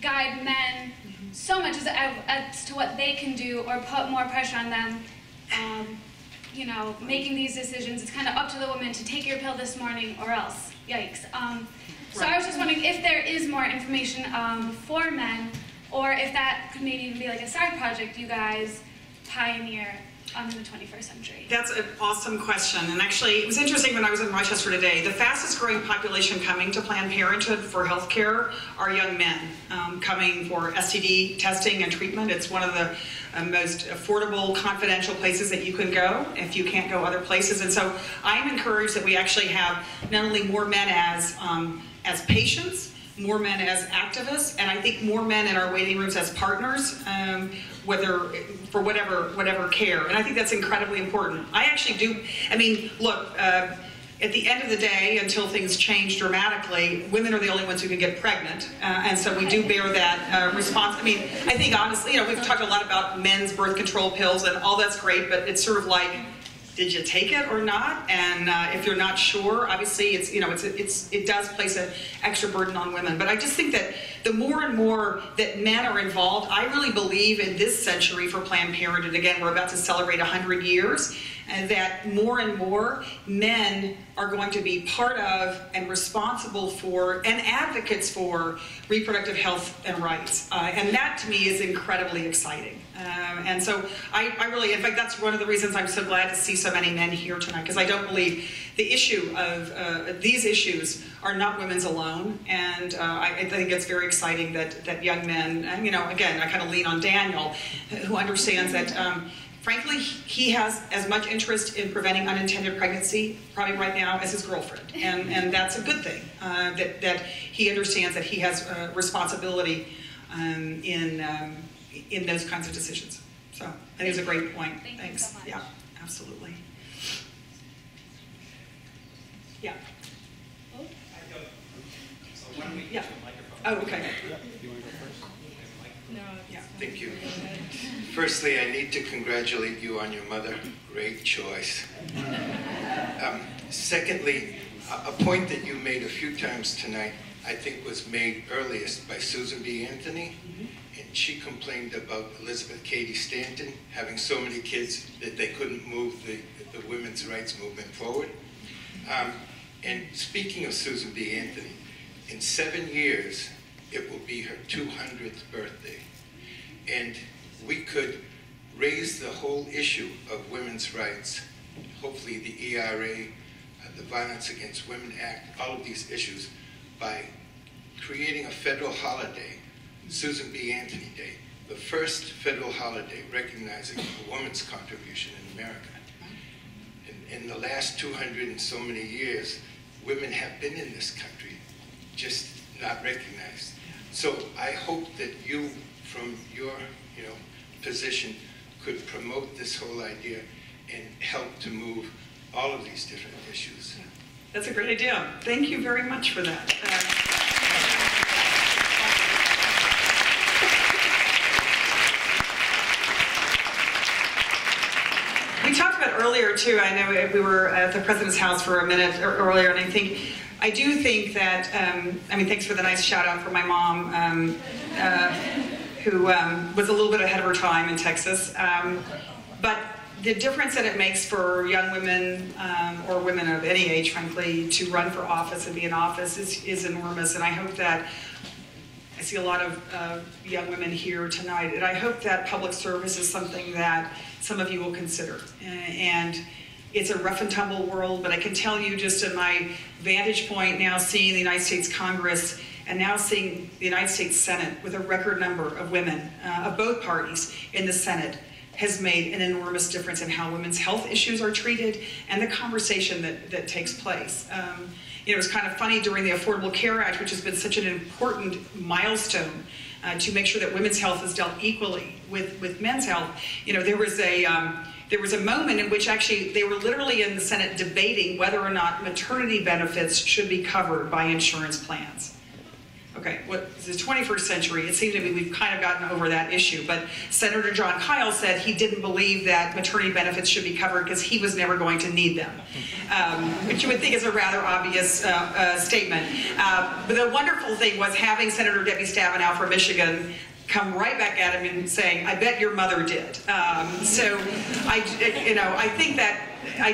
guide men so much as to what they can do or put more pressure on them. You know, making these decisions, it's kind of up to the woman to take your pill this morning or else. Yikes. So I was just wondering if there is more information for men, or if that could maybe even be like a side project you guys pioneer in the 21st century. That's an awesome question. And actually, it was interesting when I was in Rochester today. The fastest growing population coming to Planned Parenthood for healthcare are young men coming for STD testing and treatment. It's one of the most affordable, confidential places that you can go if you can't go other places. And so I'm encouraged that we actually have not only more men as patients, more men as activists, and I think more men in our waiting rooms as partners, for whatever care. And I think that's incredibly important. I actually do, I mean, look, at the end of the day, until things change dramatically, women are the only ones who can get pregnant. And so we do bear that response. I mean, I think honestly, you know, we've talked a lot about men's birth control pills and all that's great, but it's sort of like, did you take it or not? And if you're not sure, obviously it's, you know, it does place an extra burden on women. But I just think that the more and more that men are involved, I really believe in this century for Planned Parenthood, again, we're about to celebrate 100 years, and that more and more men are going to be part of and responsible for and advocates for reproductive health and rights. And that to me is incredibly exciting. And so I really, in fact, that's one of the reasons I'm so glad to see so many men here tonight, because I don't believe the issue of these issues are not women's alone. And I think it's very exciting that young men, and, you know, again, I kind of lean on Daniel, who understands that frankly, he has as much interest in preventing unintended pregnancy probably right now as his girlfriend, and that's a good thing. That he understands that he has responsibility in those kinds of decisions. So I think it's a great point. Thank Thanks. You so much. Yeah, absolutely. Yeah. I go. So why don't we Yeah. get the microphone? Oh, okay. You want to go first? No. Yeah. Thank you. Firstly, I need to congratulate you on your mother. Great choice. Secondly, a point that you made a few times tonight, I think was made earliest by Susan B. Anthony, and she complained about Elizabeth Cady Stanton having so many kids that they couldn't move the women's rights movement forward. And speaking of Susan B. Anthony, in 7 years, it will be her 200th birthday. And we could raise the whole issue of women's rights, hopefully the ERA, the Violence Against Women Act, all of these issues, by creating a federal holiday, Susan B. Anthony Day, the first federal holiday recognizing a woman's contribution in America. In the last 200 and so many years, women have been in this country, just not recognized. So I hope that you, from your position, could promote this whole idea and help to move all of these different issues. That's a great idea. Thank you very much for that. We talked about earlier too, I know we were at the President's house for a minute earlier, and I do think that, thanks for the nice shout out for my mom, who was a little bit ahead of her time in Texas. But the difference that it makes for young women, or women of any age, frankly, to run for office and be in office is enormous. And I hope that, I see a lot of young women here tonight, and I hope that public service is something that some of you will consider. And it's a rough and tumble world, but I can tell you just in my vantage point now, seeing the United States Congress and now seeing the United States Senate with a record number of women of both parties in the Senate has made an enormous difference in how women's health issues are treated and the conversation that takes place. It was kind of funny during the Affordable Care Act, which has been such an important milestone to make sure that women's health is dealt equally with men's health. There was a moment in which actually they were literally in the Senate debating whether or not maternity benefits should be covered by insurance plans. Okay, it's the 21st century. It seems to me we've kind of gotten over that issue, but Senator John Kyle said he didn't believe that maternity benefits should be covered because he was never going to need them, which you would think is a rather obvious statement. But the wonderful thing was having Senator Debbie Stabenow from Michigan come right back at him and saying, "I bet your mother did." So I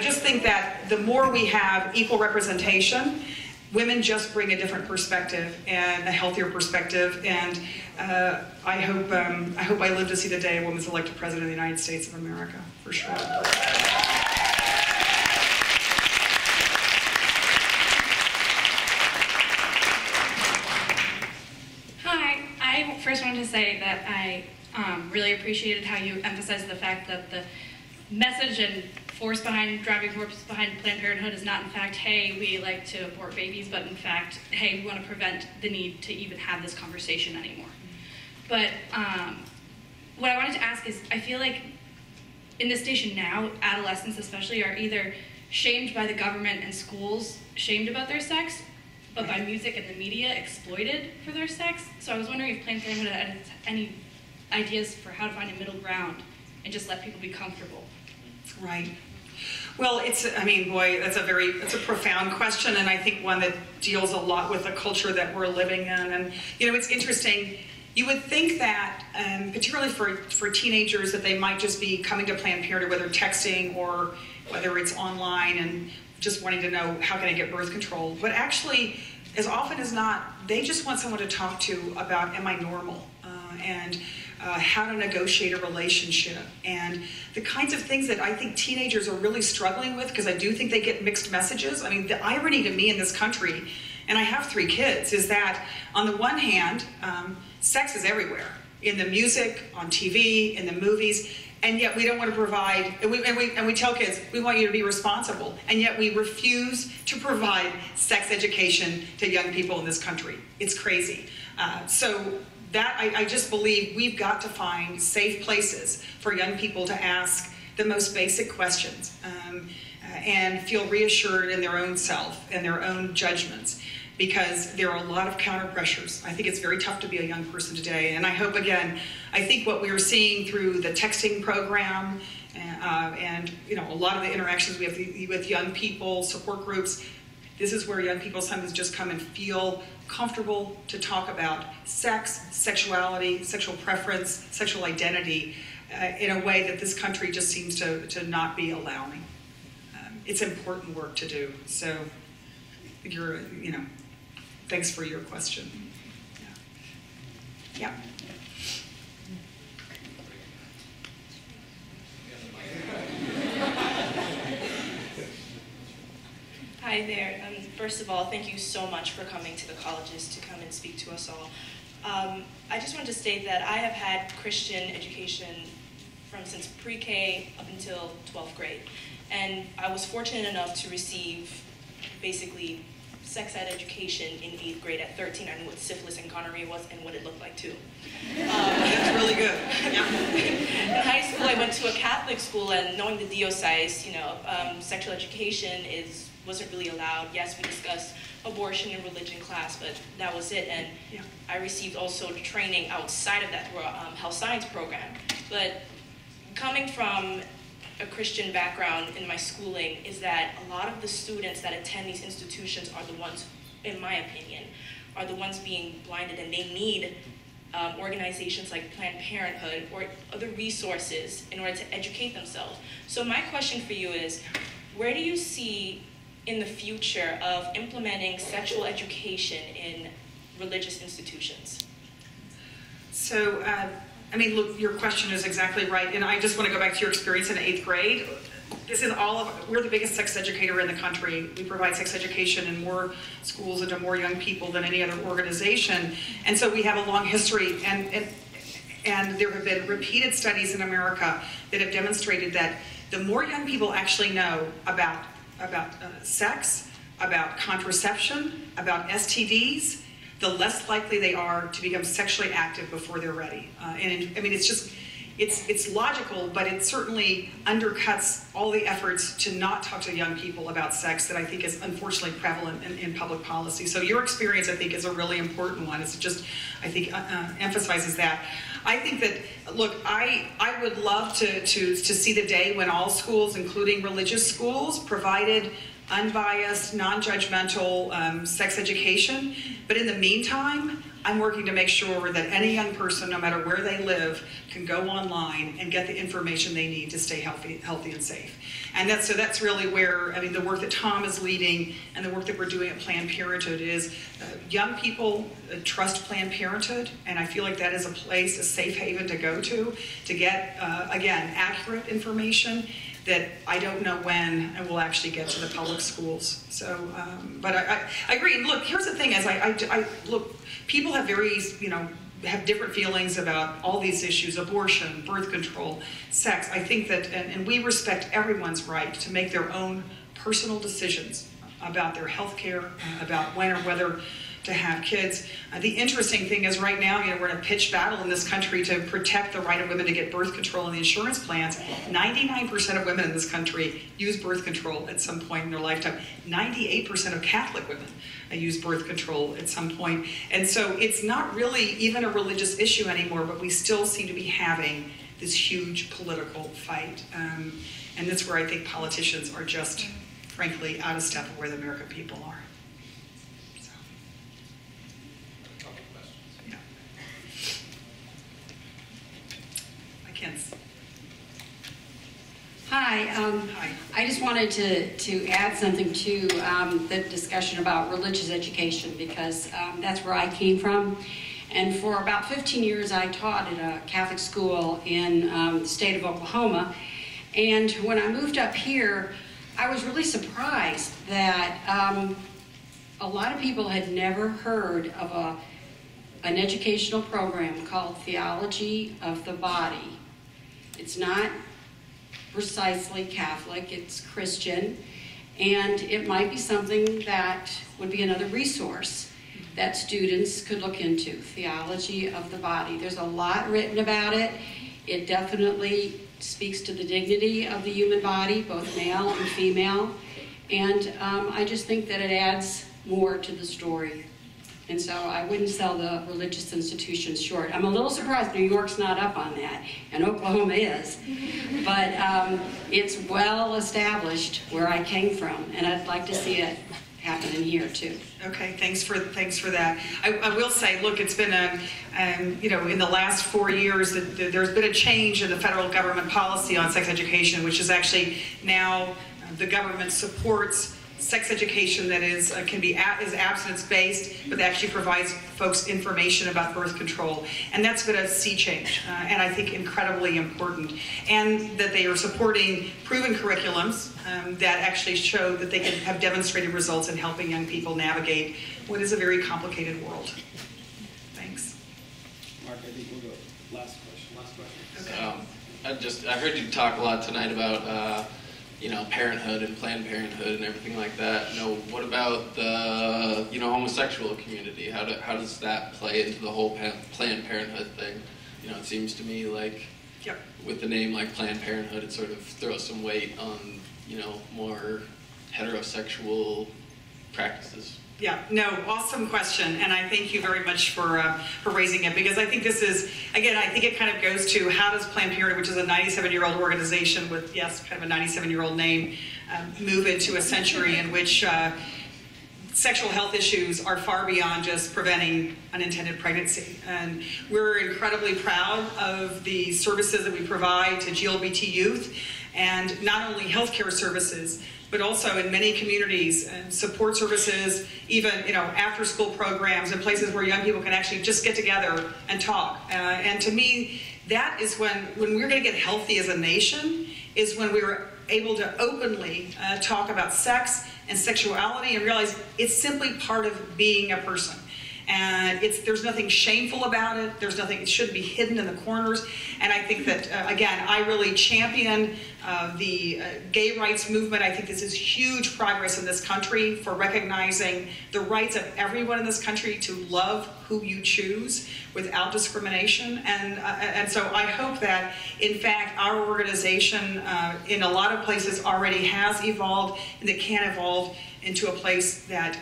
just think that the more we have equal representation, women just bring a different perspective and a healthier perspective, and I hope I live to see the day a woman's elected president of the United States of America, for sure. Hi, I first wanted to say that I really appreciated how you emphasized the fact that the message and driving force behind Planned Parenthood is not in fact, hey, we like to abort babies, but in fact, hey, we want to prevent the need to even have this conversation anymore. But what I wanted to ask is, I feel like in this station now, adolescents especially are either shamed by the government and schools, shamed about their sex, but by music and the media exploited for their sex. So I was wondering if Planned Parenthood had any ideas for how to find a middle ground and just let people be comfortable. Right. Well, that's a profound question, and I think one that deals a lot with the culture that we're living in. And it's interesting. You would think that, particularly for teenagers, that they might just be coming to Planned Parenthood, whether texting or whether it's online, and just wanting to know how can I get birth control. But actually, as often as not, they just want someone to talk to about, am I normal? And how to negotiate a relationship, and the kinds of things that I think teenagers are really struggling with, because I do think they get mixed messages. I mean, the irony to me in this country, and I have 3 kids, is that on the one hand, sex is everywhere, in the music, on TV, in the movies, and yet we don't want to provide, and we tell kids, we want you to be responsible, and yet we refuse to provide sex education to young people in this country. It's crazy. That I just believe we've got to find safe places for young people to ask the most basic questions and feel reassured in their own self and their own judgments, because there are a lot of counter pressures. I think it's very tough to be a young person today, and I hope, again, I think what we are seeing through the texting program and a lot of the interactions we have with young people, support groups, this is where young people sometimes just come and feel comfortable to talk about sex, sexuality, sexual preference, sexual identity in a way that this country just seems to not be allowing. It's important work to do. So thanks for your question. Yeah. Hi there. First of all, thank you so much for coming to the colleges to come and speak to us all. I just wanted to state that I have had Christian education since pre-K up until 12th grade. And I was fortunate enough to receive basically sex ed education in 8th grade at 13. I knew what syphilis and gonorrhea was and what it looked like too. That's really good. Yeah. In high school, I went to a Catholic school, and knowing the diocese, sexual education wasn't really allowed. Yes, we discussed abortion in religion class, but that was it. And I received also training outside of that through a health science program. But coming from a Christian background in my schooling is that a lot of the students that attend these institutions are the ones, in my opinion, are the ones being blinded, and they need organizations like Planned Parenthood or other resources in order to educate themselves. So my question for you is, where do you see in the future of implementing sexual education in religious institutions? So, look, your question is exactly right, and I just want to go back to your experience in 8th grade. We're the biggest sex educator in the country. We provide sex education in more schools and to more young people than any other organization, and so we have a long history, and there have been repeated studies in America that have demonstrated that the more young people actually know about sex, about contraception, about STDs, the less likely they are to become sexually active before they're ready. It's logical, but it certainly undercuts all the efforts to not talk to young people about sex that I think is unfortunately prevalent in public policy. So your experience, I think, is a really important one. It's just, I think, emphasizes that. I think that, look, I would love to see the day when all schools, including religious schools, provided unbiased, non-judgmental sex education. But in the meantime, I'm working to make sure that any young person, no matter where they live, can go online and get the information they need to stay healthy and safe. And that's really where, the work that Tom is leading and the work that we're doing at Planned Parenthood is young people trust Planned Parenthood, and I feel like that is a place, a safe haven to go to get, again, accurate information that I don't know when I will actually get to the public schools. So, but I agree. And look, here's the thing: look, people have have different feelings about all these issues: abortion, birth control, sex. I think that, and we respect everyone's right to make their own personal decisions about their health care, about when or whether to have kids. The interesting thing is right now, we're in a pitched battle in this country to protect the right of women to get birth control in the insurance plans. 99% of women in this country use birth control at some point in their lifetime. 98% of Catholic women use birth control at some point. And so it's not really even a religious issue anymore, but we still seem to be having this huge political fight. And that's where I think politicians are just, frankly, out of step with where the American people are. Hi, I just wanted to add something to the discussion about religious education, because that's where I came from. And for about 15 years, I taught at a Catholic school in the state of Oklahoma. And when I moved up here, I was really surprised that a lot of people had never heard of an educational program called Theology of the Body. It's not precisely Catholic, it's Christian, and it might be something that would be another resource that students could look into, Theology of the Body. There's a lot written about it. It definitely speaks to the dignity of the human body, both male and female, and I just think that it adds more to the story. And so I wouldn't sell the religious institutions short. I'm a little surprised New York's not up on that, and Oklahoma is. But it's well established where I came from, and I'd like to see it happening here too. Okay, thanks for that. I will say, look, it's been you know, in the last 4 years, there's been a change in the federal government policy on sex education, which is actually now the government supports sex education that is abstinence-based, but that actually provides folks information about birth control. And that's been a sea change, and I think incredibly important. And that they are supporting proven curriculums that actually show that they can have demonstrated results in helping young people navigate what is a very complicated world. Thanks. Mark, I think we'll go last question. Okay. I heard you talk a lot tonight about you know, parenthood and Planned Parenthood and everything like that. You know, what about the, you know, homosexual community? How does that play into the whole Planned Parenthood thing? You know, it seems to me like, Yep. with the name like Planned Parenthood, it sort of throws some weight on, you know, more heterosexual practices. Yeah, no, awesome question, and I thank you very much for raising it, because I think this is, again, I think it kind of goes to how does Planned Parenthood, which is a 97-year-old organization with, yes, kind of a 97-year-old name, move into a century in which sexual health issues are far beyond just preventing unintended pregnancy. And we're incredibly proud of the services that we provide to GLBT youth, and not only healthcare services, but also in many communities, support services, even, you know, after school programs and places where young people can actually just get together and talk. And to me, that is when we're gonna get healthy as a nation, is when we're able to openly talk about sex and sexuality and realize it's simply part of being a person. And there's nothing shameful about it. There's nothing, it shouldn't be hidden in the corners. And I think that, again, I really champion the gay rights movement. I think this is huge progress in this country for recognizing the rights of everyone in this country to love who you choose without discrimination. And so I hope that, in fact, our organization in a lot of places already has evolved, and that can evolve into a place that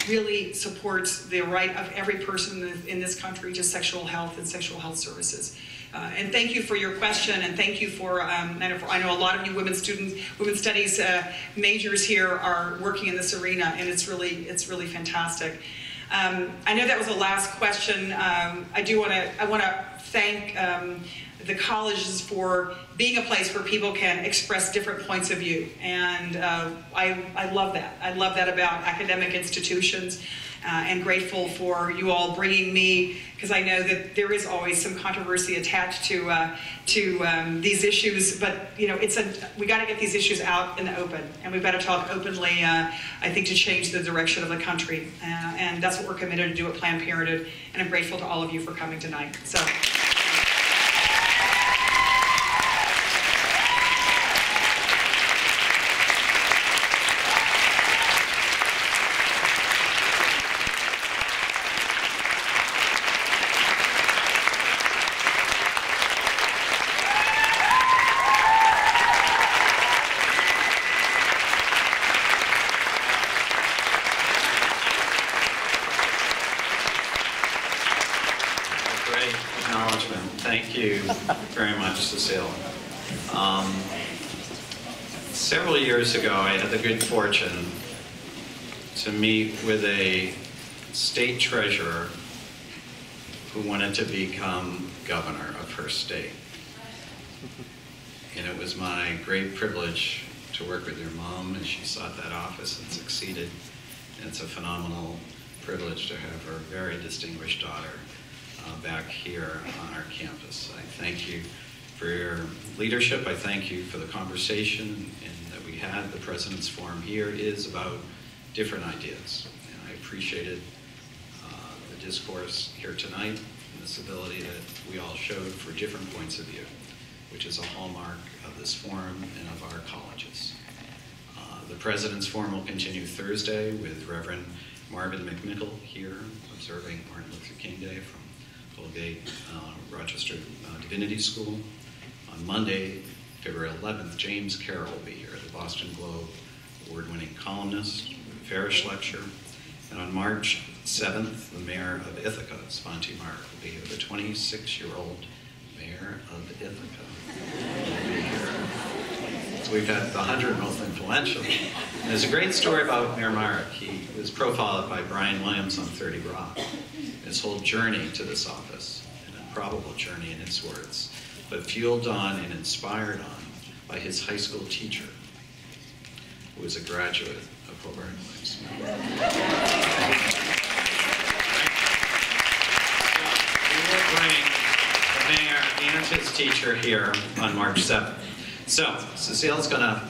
really supports the right of every person in this country to sexual health and sexual health services. And thank you for your question, and thank you for, I know a lot of you women's studies majors here are working in this arena, and it's really fantastic. I know that was the last question. I want to thank the colleges for being a place where people can express different points of view. And I love that. I love that about academic institutions, and grateful for you all bringing me, because I know that there is always some controversy attached to these issues, but you know, we got to get these issues out in the open, and we've got to talk openly, I think, to change the direction of the country. And that's what we're committed to do at Planned Parenthood, and I'm grateful to all of you for coming tonight. So. Thank you very much, Cecile. Several years ago, I had the good fortune to meet with a state treasurer who wanted to become governor of her state. And it was my great privilege to work with your mom as she sought that office and succeeded. And it's a phenomenal privilege to have her very distinguished daughter back here on our campus. I thank you for your leadership. I thank you for the conversation that we had. The President's Forum here is about different ideas. And I appreciated the discourse here tonight and the civility that we all showed for different points of view, which is a hallmark of this forum and of our colleges. The President's Forum will continue Thursday with Reverend Marvin McMickle here observing Martin Luther King Day from Colgate Rochester Divinity School. On Monday, February 11th, James Carroll will be here, the Boston Globe award-winning columnist, with a Farish lecture. And on March 7th, the mayor of Ithaca, Sponti Mark, will be here, the 26-year-old mayor of Ithaca will be here. So we've had the 100 most influential. And there's a great story about Mayor Myrick. He was profiled by Brian Williams on 30 Rock. His whole journey to this office, an improbable journey in his words, but fueled on and inspired on by his high school teacher, who was a graduate of Hobart and Williams. We will bring the mayor and his teacher here on March 7th. So, Cecile's going to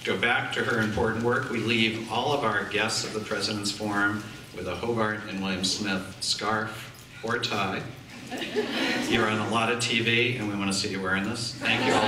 go back to her important work. We leave all of our guests of the President's Forum with a Hobart and William Smith scarf or tie. You're on a lot of TV, and we want to see you wearing this. Thank you all.